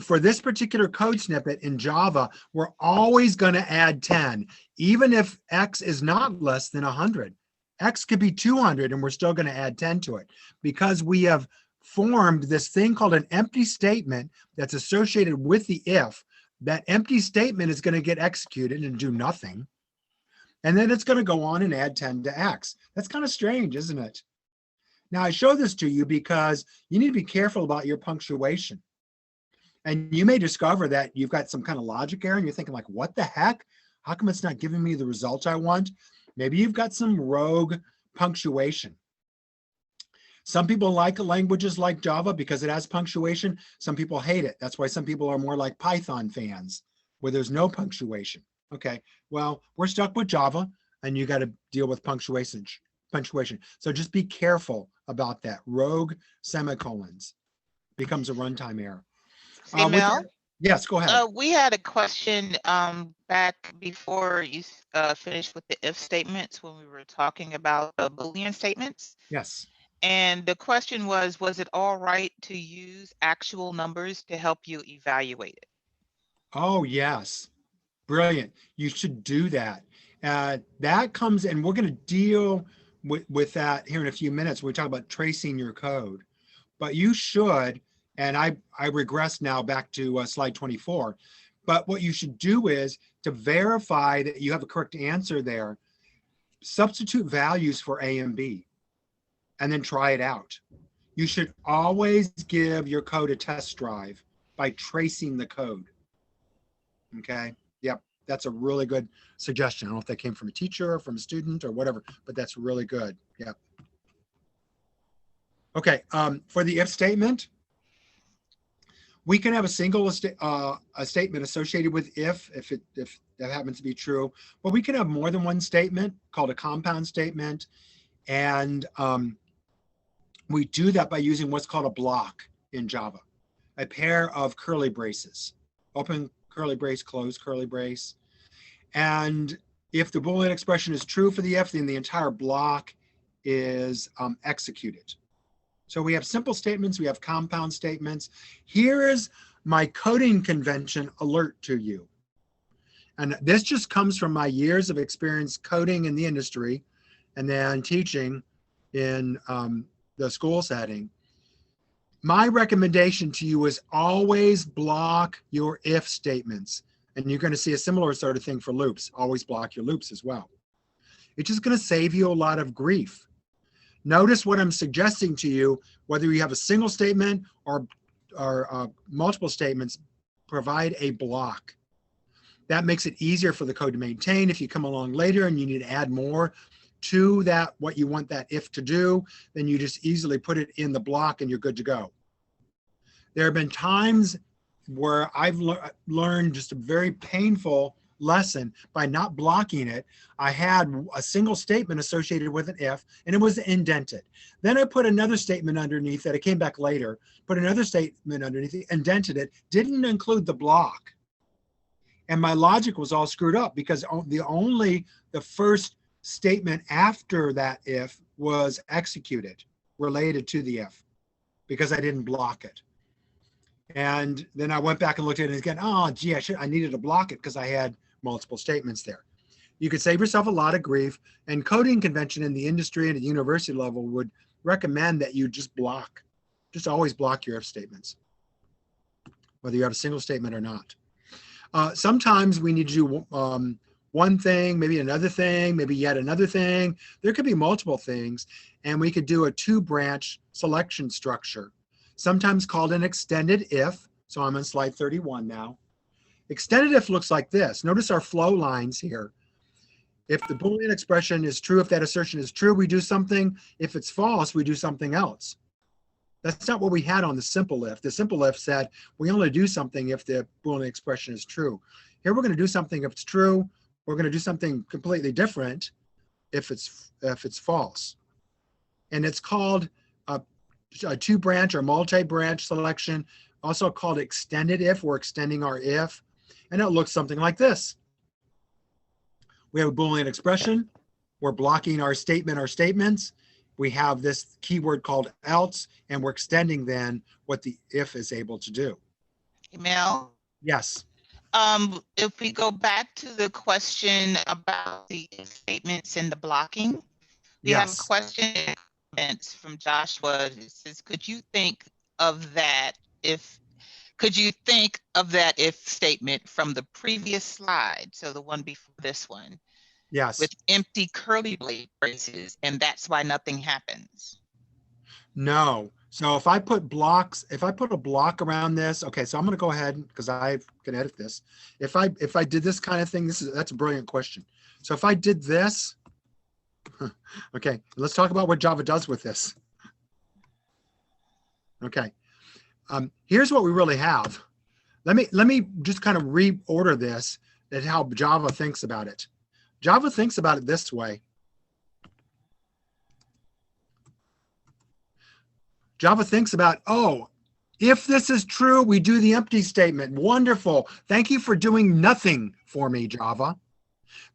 For this particular code snippet in Java, we're always going to add 10, even if X is not less than 100. X could be 200 and we're still going to add 10 to it because we have formed this thing called an empty statement that's associated with the if. That empty statement is going to get executed and do nothing. And then it's going to go on and add 10 to X. That's kind of strange, isn't it? Now, I show this to you because you need to be careful about your punctuation. And you may discover that you've got some kind of logic error and you're thinking like, what the heck? How come it's not giving me the results I want? Maybe you've got some rogue punctuation. Some people like languages like Java because it has punctuation. Some people hate it. That's why some people are more like Python fans where there's no punctuation. Okay, well, we're stuck with Java and you got to deal with punctuation. So just be careful about that. Rogue semicolons becomes a runtime error. Hey, Mel? Yes, go ahead. We had a question back before you finished with the if statements when we were talking about Boolean statements. Yes. And the question was it all right to use actual numbers to help you evaluate it? Oh, yes. Brilliant. You should do that. That comes, and we're going to deal with that here in a few minutes when we talk about tracing your code. But you should, and I regress now back to slide 24, but what you should do is to verify that you have a correct answer there, substitute values for A and B, and then try it out. You should always give your code a test drive by tracing the code. Okay, yep, that's a really good suggestion. I don't know if that came from a teacher or from a student or whatever, but that's really good, yep. Okay, for the if statement, we can have a single statement associated with if that happens to be true, but we can have more than one statement called a compound statement. And we do that by using what's called a block in Java, a pair of curly braces, open curly brace, close curly brace. And if the Boolean expression is true for the if, then the entire block is executed. So we have simple statements, we have compound statements. Here is my coding convention alert to you. And this just comes from my years of experience coding in the industry and then teaching in the school setting. My recommendation to you is always block your if statements. And you're going to see a similar sort of thing for loops. Always block your loops as well. It's just going to save you a lot of grief. Notice what I'm suggesting to you, whether you have a single statement or multiple statements, provide a block. That makes it easier for the code to maintain. If you come along later and you need to add more to that, what you want that if to do, then you just easily put it in the block and you're good to go. There have been times where I've learned just a very painful lesson by not blocking it. I had a single statement associated with an if, and it was indented. Then I put another statement underneath that. It came back later, put another statement underneath it, indented it, didn't include the block. And my logic was all screwed up because the first statement after that if was executed related to the if because I didn't block it. And then I went back and looked at it again. Oh, gee, I needed to block it because I had multiple statements there. You could save yourself a lot of grief, and coding convention in the industry and at the university level would recommend that you just always block your if statements, whether you have a single statement or not. Sometimes we need to do one thing, maybe another thing, maybe yet another thing. There could be multiple things, and we could do a two-branch selection structure, sometimes called an extended if. So I'm on slide 31 now. Extended if looks like this. Notice our flow lines here. If the Boolean expression is true, if that assertion is true, we do something. If it's false, we do something else. That's not what we had on the simple if. The simple if said we only do something if the Boolean expression is true. Here we're going to do something if it's true. We're going to do something completely different if it's false. And it's called a two-branch or multi-branch selection, also called extended if. We're extending our if. And it looks something like this. We have a Boolean expression. We're blocking our statement or statements. We have this keyword called else, and we're extending then what the if is able to do. email. Yes. If we go back to the question about the if statements and the blocking, we have a Yes. question and comments from Joshua. It says, could you think of that if statement from the previous slide, so the one before this one, Yes. with empty curly braces, and that's why nothing happens? No. So if I put a block around this, okay, so I'm going to go ahead because I can edit this. If I did this kind of thing, that's a brilliant question. So if I did this, okay, let's talk about what Java does with this. Okay. Here's what we really have. Let me just kind of reorder this at how Java thinks about it. Java thinks about it this way. Java thinks about, oh, if this is true, we do the empty statement. Wonderful. Thank you for doing nothing for me, Java.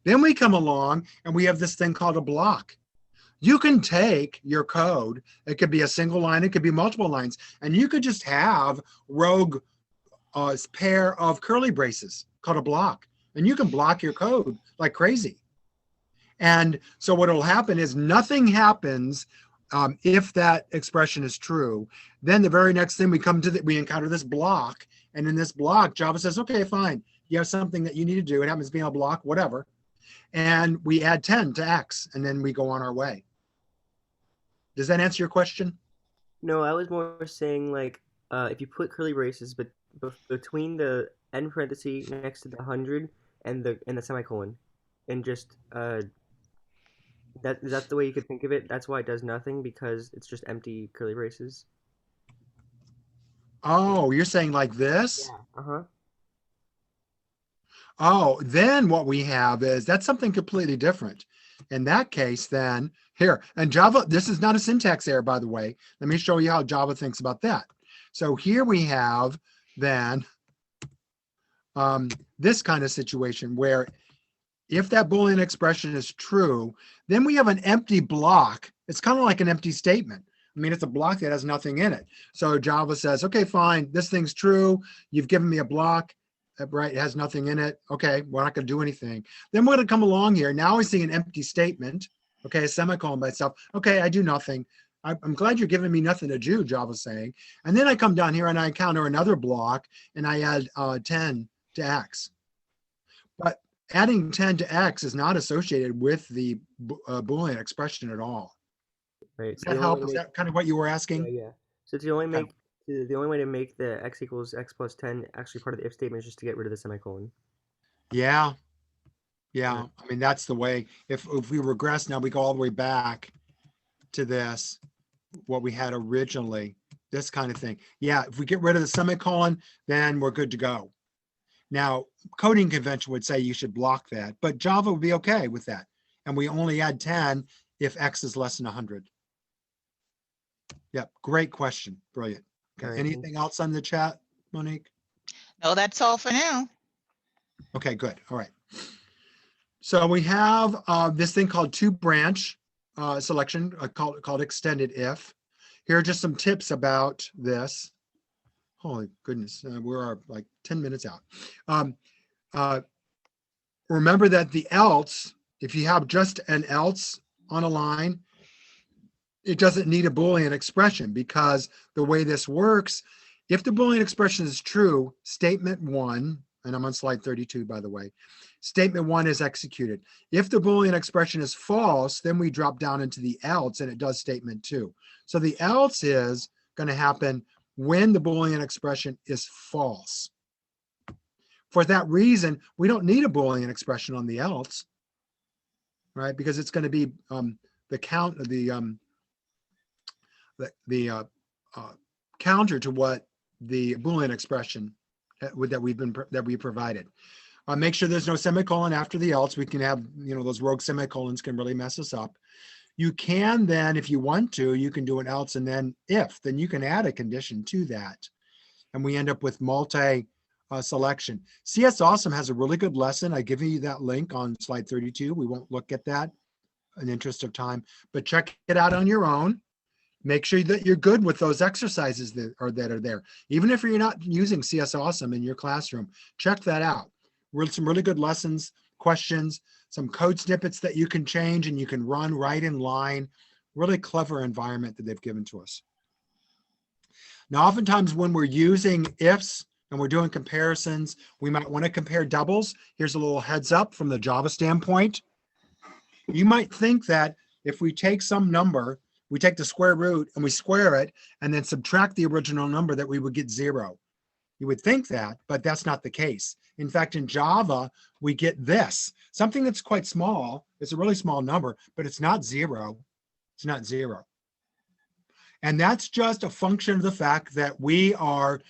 Then we come along and we have this thing called a block. You can take your code. It could be a single line. It could be multiple lines. And you could just have rogue pair of curly braces called a block. And you can block your code like crazy. And so what will happen is nothing happens if that expression is true. Then the very next thing we encounter this block. And in this block, Java says, okay, fine. You have something that you need to do. It happens to be a block, whatever. And we add 10 to X, and then we go on our way. Does that answer your question? No, I was more saying like if you put curly braces but between the end parenthesis next to the 100 and the semicolon, and just that's the way you could think of it. That's why it does nothing, because it's just empty curly braces. Oh, you're saying like this? Yeah. Uh-huh. Oh, then what we have is that's something completely different. In that case, then here, and Java, this is not a syntax error, by the way. Let me show you how Java thinks about that. So here we have then this kind of situation where if that Boolean expression is true, then we have an empty block. It's kind of like an empty statement. I mean, it's a block that has nothing in it. So Java says, okay, fine, this thing's true. You've given me a block, right? It has nothing in it. Okay, we're not going to do anything. Then we're going to come along here. Now we see an empty statement. Okay, a semicolon by itself. Okay, I do nothing. I'm glad you're giving me nothing to do, Java's saying. And then I come down here and I encounter another block and I add 10 to X. But adding 10 to X is not associated with the Boolean expression at all. Right. Does that help? Is that kind of what you were asking? Yeah. So the only way to make the X equals X plus 10 actually part of the if statement is just to get rid of the semicolon. Yeah. Yeah. I mean, that's the way. If we regress now, we go all the way back to this, what we had originally, this kind of thing. Yeah. If we get rid of the semicolon, then we're good to go. Now, coding convention would say you should block that, but Java would be okay with that. And we only add 10 if X is less than 100. Yep. Great question. Brilliant. Okay. Right. Anything else on the chat, Monique? No, that's all for now. Okay, good. All right. So we have this thing called two-branch selection called extended if. Here are just some tips about this. Holy goodness, we're like 10 minutes out. Remember that the else, if you have just an else on a line, it doesn't need a Boolean expression, because the way this works, if the Boolean expression is true, statement 1, and I'm on slide 32, by the way, statement 1 is executed. If the Boolean expression is false, then we drop down into the else and it does statement 2. So the else is going to happen when the Boolean expression is false. For that reason, we don't need a Boolean expression on the else, right? Because it's going to be the count of the counter to what the Boolean expression that we provided. Make sure there's no semicolon after the else. We can have, those rogue semicolons can really mess us up. You can then, if you want to, you can do an else and then if, then you can add a condition to that. And we end up with multi-selection. CS Awesome has a really good lesson. I give you that link on slide 32. We won't look at that in the interest of time, but check it out on your own. Make sure that you're good with those exercises that are there. Even if you're not using CS Awesome in your classroom, check that out. Some really good lessons, questions, some code snippets that you can change and you can run right in line. Really clever environment that they've given to us. Now, oftentimes when we're using ifs and we're doing comparisons, we might want to compare doubles. Here's a little heads up from the Java standpoint. You might think that if we take some number, we take the square root and we square it and then subtract the original number, that we would get 0. You would think that, but that's not the case. In fact, in Java, we get this, something that's quite small. It's a really small number, but it's not 0. It's not 0. And that's just a function of the fact that we are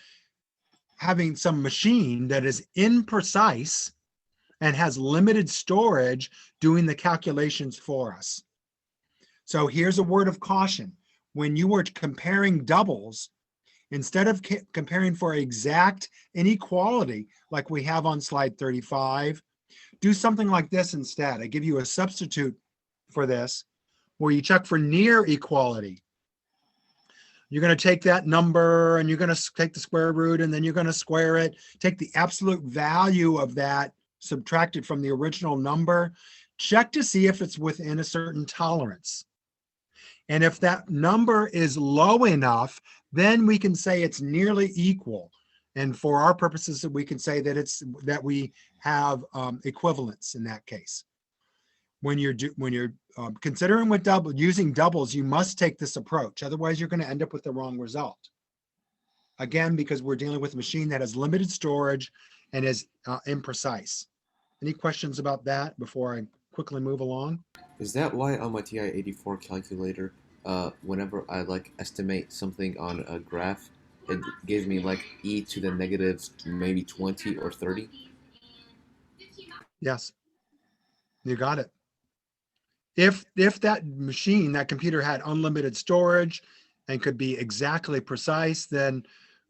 having some machine that is imprecise and has limited storage doing the calculations for us. So here's a word of caution. When you are comparing doubles, instead of comparing for exact inequality like we have on slide 35, do something like this instead. I give you a substitute for this where you check for near equality. You're going to take that number and you're going to take the square root and then you're going to square it, take the absolute value of that subtracted from the original number, check to see if it's within a certain tolerance. And if that number is low enough, then we can say it's nearly equal. And for our purposes, we can say that we have equivalence in that case. When you're considering with using doubles, you must take this approach. Otherwise, you're going to end up with the wrong result. Again, because we're dealing with a machine that has limited storage and is imprecise. Any questions about that before I quickly move along? Is that why on my TI-84 calculator, whenever I estimate something on a graph, it gives me e to the negative maybe 20 or 30? Yes, you got it. If that machine, that computer had unlimited storage and could be exactly precise, then,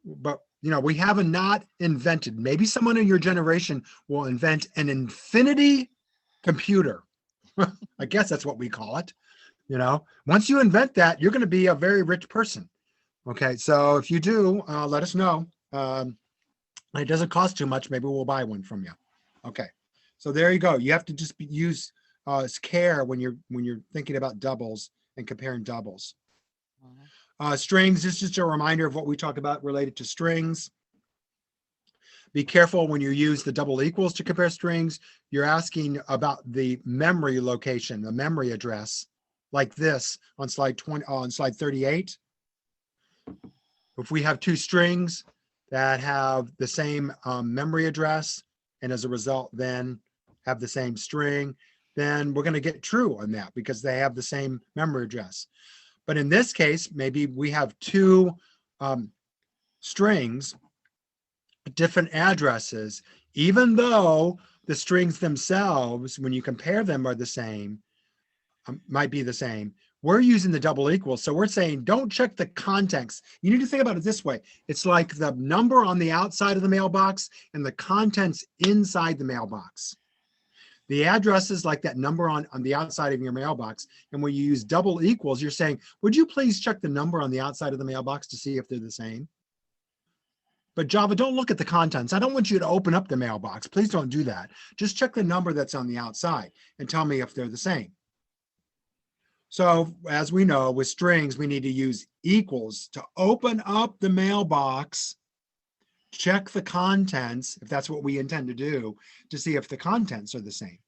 but we have not invented. Maybe someone in your generation will invent an infinity computer. I guess that's what we call it. Once you invent that, you're going to be a very rich person. Okay, so if you do, let us know. It doesn't cost too much. Maybe we'll buy one from you. Okay, so there you go. You have to just use care when you're thinking about doubles and comparing doubles. Strings is just a reminder of what we talk about related to strings. Be careful when you use the double equals to compare strings. You're asking about the memory location, the memory address, like this on slide 38. If we have two strings that have the same memory address, and as a result then have the same string, then we're going to get true on that because they have the same memory address. But in this case, maybe we have two strings, different addresses, even though the strings themselves, when you compare them, are the same, might be the same. We're using the double equals. So we're saying, don't check the context. You need to think about it this way. It's like the number on the outside of the mailbox and the contents inside the mailbox. The address is like that number on the outside of your mailbox. And when you use double equals, you're saying, would you please check the number on the outside of the mailbox to see if they're the same? But Java, don't look at the contents. I don't want you to open up the mailbox. Please don't do that. Just check the number that's on the outside and tell me if they're the same. So as we know, with strings, we need to use equals to open up the mailbox, check the contents, if that's what we intend to do, to see if the contents are the same.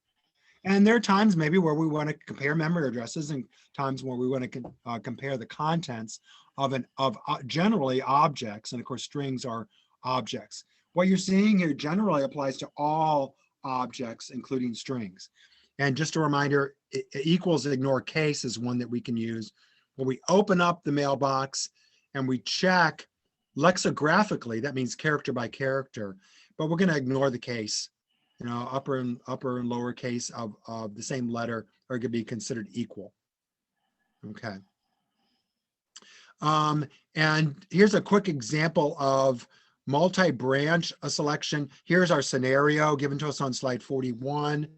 And there are times maybe where we want to compare memory addresses and times where we want to compare the contents of generally objects. And of course, strings are objects. What you're seeing here generally applies to all objects, including strings. And just a reminder, equals ignore case is one that we can use where we open up the mailbox and we check lexicographically, that means character by character, but we're going to ignore the case. Upper and lower case of the same letter are going to be considered equal. Okay. And here's a quick example of multi-branch selection. Here's our scenario given to us on slide 41.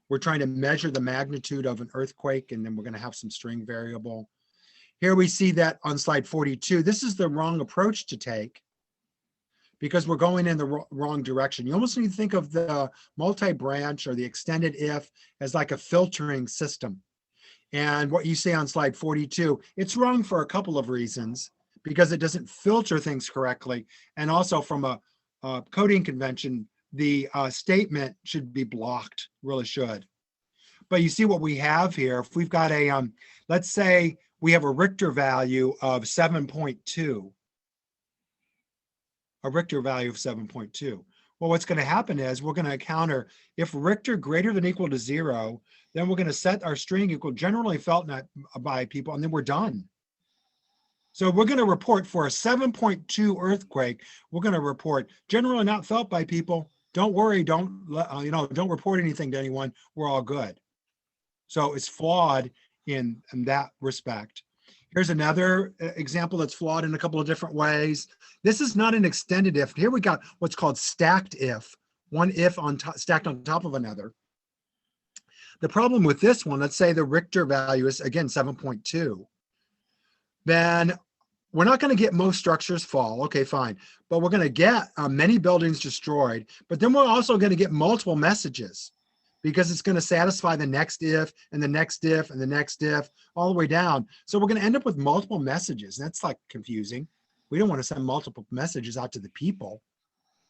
We're trying to measure the magnitude of an earthquake, and then we're going to have some string variable. Here we see that on slide 42. This is the wrong approach to take because we're going in the wrong direction. You almost need to think of the multi-branch or the extended if as like a filtering system. And what you see on slide 42, it's wrong for a couple of reasons, because it doesn't filter things correctly. And also from a coding convention, the statement should be blocked, really should. But you see what we have here. If we've got a, let's say we have a Richter value of 7.2, a Richter value of 7.2. Well, what's going to happen is we're going to encounter if Richter greater than equal to 0, then we're going to set our string equal generally felt not by people, and then we're done. So we're going to report for a 7.2 earthquake. We're going to report generally not felt by people. Don't worry. Don't don't report anything to anyone. We're all good. So it's flawed in that respect. Here's another example that's flawed in a couple of different ways. This is not an extended if. Here we got what's called stacked if, one if on stacked on top of another. The problem with this one, let's say the Richter value is again 7.2, then we're not going to get most structures fall. Okay, fine. But we're going to get many buildings destroyed, but then we're also going to get multiple messages because it's going to satisfy the next if and the next if and the next if all the way down. So we're going to end up with multiple messages. That's like confusing. We don't want to send multiple messages out to the people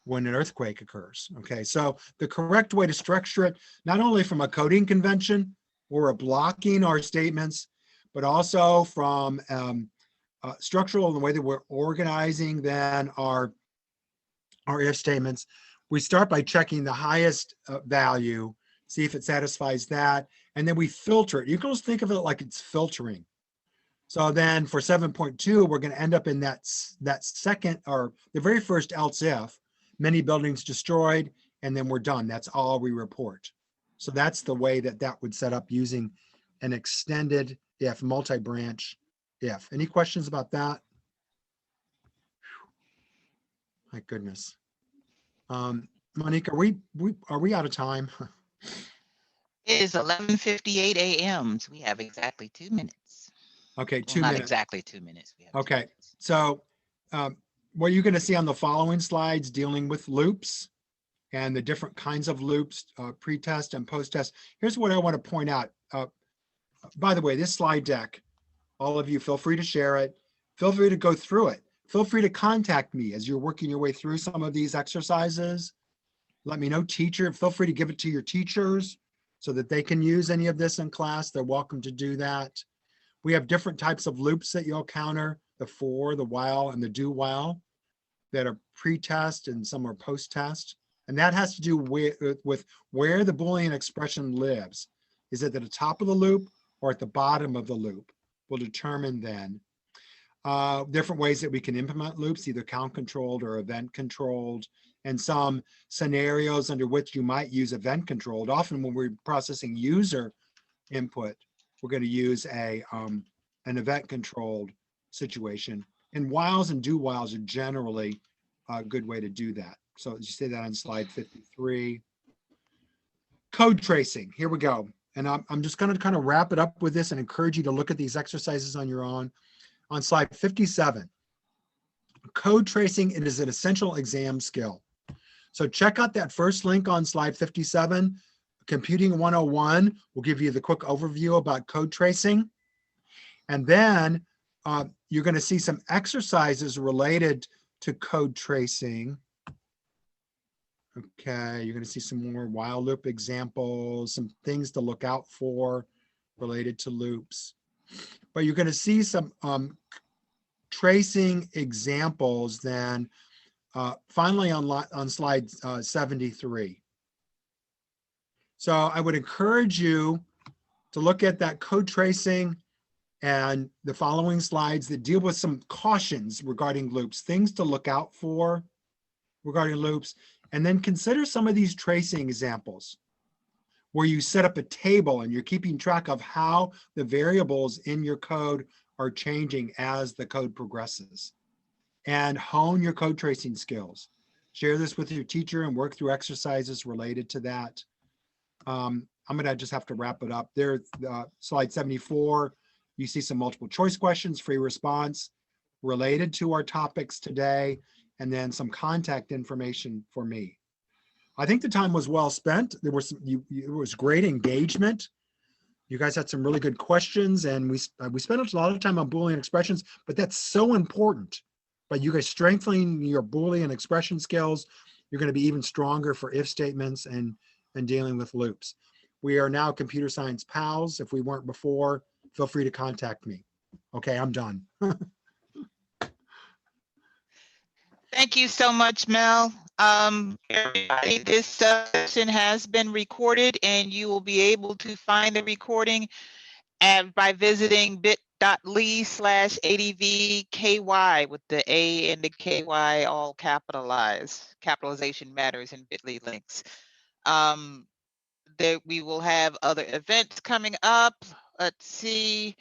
when an earthquake occurs. Okay, so the correct way to structure it, not only from a coding convention where we're blocking our statements, but also from structural in the way that we're organizing then our if statements. We start by checking the highest value, see if it satisfies that, and then we filter it. You can almost think of it like it's filtering. So then for 7.2, we're going to end up in that second or the very first else if, many buildings destroyed, and then we're done. That's all we report. So that's the way that would set up using an extended if, multi-branch if. Any questions about that? My goodness. Monique, are we out of time? It is 11:58 a.m. So we have exactly 2 minutes. Okay, Well, 2 not minutes. exactly 2 minutes. We have 2 Okay, minutes. so what you're going to see on the following slides dealing with loops and the different kinds of loops, pre-test and post-test. Here's what I want to point out. By the way, this slide deck, all of you feel free to share it. Feel free to go through it. Feel free to contact me as you're working your way through some of these exercises. Let me know, teacher. Feel free to give it to your teachers so that they can use any of this in class. They're welcome to do that. We have different types of loops that you'll counter, the for, the while, and the do while that are pre-test and some are post-test. And that has to do with where the Boolean expression lives. Is it at the top of the loop or at the bottom of the loop? We'll determine then. Different ways that we can implement loops, either count controlled or event controlled, and some scenarios under which you might use event controlled. Often when we're processing user input, we're going to use an event controlled situation. And whiles and do whiles are generally a good way to do that. So you see that on slide 53. Code tracing, here we go. And I'm just going to kind of wrap it up with this and encourage you to look at these exercises on your own. On slide 57, code tracing, it is an essential exam skill. So check out that first link on slide 57. Computing 101 will give you the quick overview about code tracing. And then you're going to see some exercises related to code tracing. Okay, you're going to see some more while loop examples, some things to look out for related to loops. But you're going to see some tracing examples then finally on slide 73. So I would encourage you to look at that code tracing and the following slides that deal with some cautions regarding loops, things to look out for regarding loops, and then consider some of these tracing examples where you set up a table and you're keeping track of how the variables in your code are changing as the code progresses. And hone your code tracing skills. Share this with your teacher and work through exercises related to that. I'm gonna just have to wrap it up there. Slide 74, You see some multiple choice questions, free response related to our topics today, and then some contact information for me. I think the time was well spent. There was it was great engagement. You guys had some really good questions, and we spent a lot of time on Boolean expressions, but that's so important. But you guys strengthening your Boolean expression skills, you're going to be even stronger for if statements and dealing with loops. We are now computer science pals. If we weren't before, feel free to contact me. Okay, I'm done. Thank you so much, Mel. Everybody, this session has been recorded, and you will be able to find the recording by visiting bit.ly/advky with the A and the KY all capitalized. Capitalization matters in bit.ly links. That we will have other events coming up. Let's see.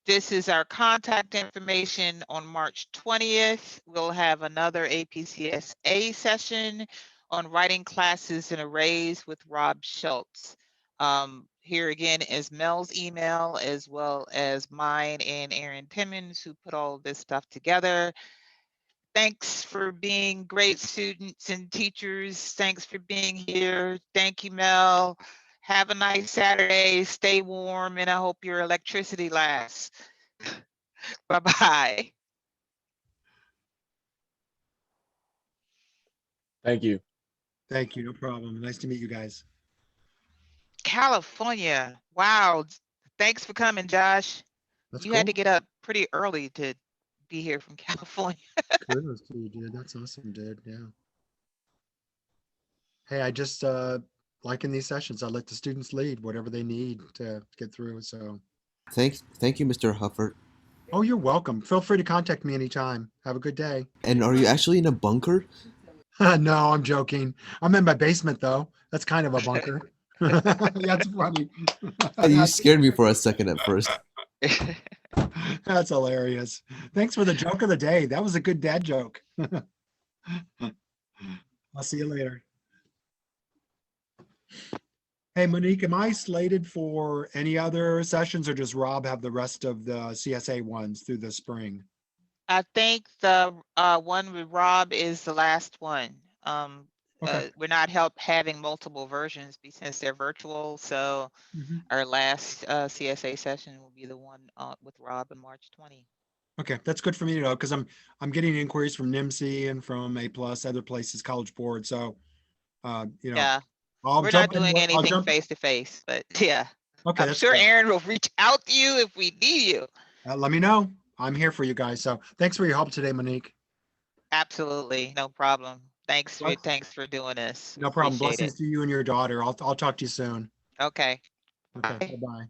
This is our contact information on March 20th. We'll have another APCSA session on writing classes and arrays with Rob Schultz. Here again is Mel's email, as well as mine and Aaron Timmons, who put all this stuff together. Thanks for being great students and teachers. Thanks for being here. Thank you, Mel. Have a nice Saturday. Stay warm, and I hope your electricity lasts. Bye-bye. Thank you. Thank you. No problem. Nice to meet you guys. California. Wow. Thanks for coming, Josh. That's You cool. had to get up pretty early to be here from California. Kudos to you, dude. That's awesome, dude. Yeah. Hey, I just like in these sessions, I let the students lead whatever they need to get through. So, Thank you, Mr. Hoffert. oh, you're welcome. Feel free to contact me anytime. Have a good day. And are you actually in a bunker? No, I'm joking. I'm in my basement though. That's kind of a bunker. That's funny. You scared me for a second at first. That's hilarious. Thanks for the joke of the day. That was a good dad joke. I'll see you later. Hey, Monique, am I slated for any other sessions, or does Rob have the rest of the CSA ones through the spring? I think the one with Rob is the last one. Okay. We're not having multiple versions since they're virtual. So Mhm. our last CSA session will be the one with Rob on March 20. Okay, that's good for me to know, because I'm getting inquiries from NIMSI and from A+, other places, College Board. So, you know, Yeah, I'll we're jump not in. doing I'll anything jump. face to face, but yeah, Okay, I'm that's sure good. Aaron will reach out to you if we need you. Let me know. I'm here for you guys. So thanks for your help today, Monique. Absolutely, no problem. Thanks Bless- for doing this. No problem. Appreciate it. Blessings to you and your daughter. I'll talk to you soon. Okay. Okay, Bye. bye-bye.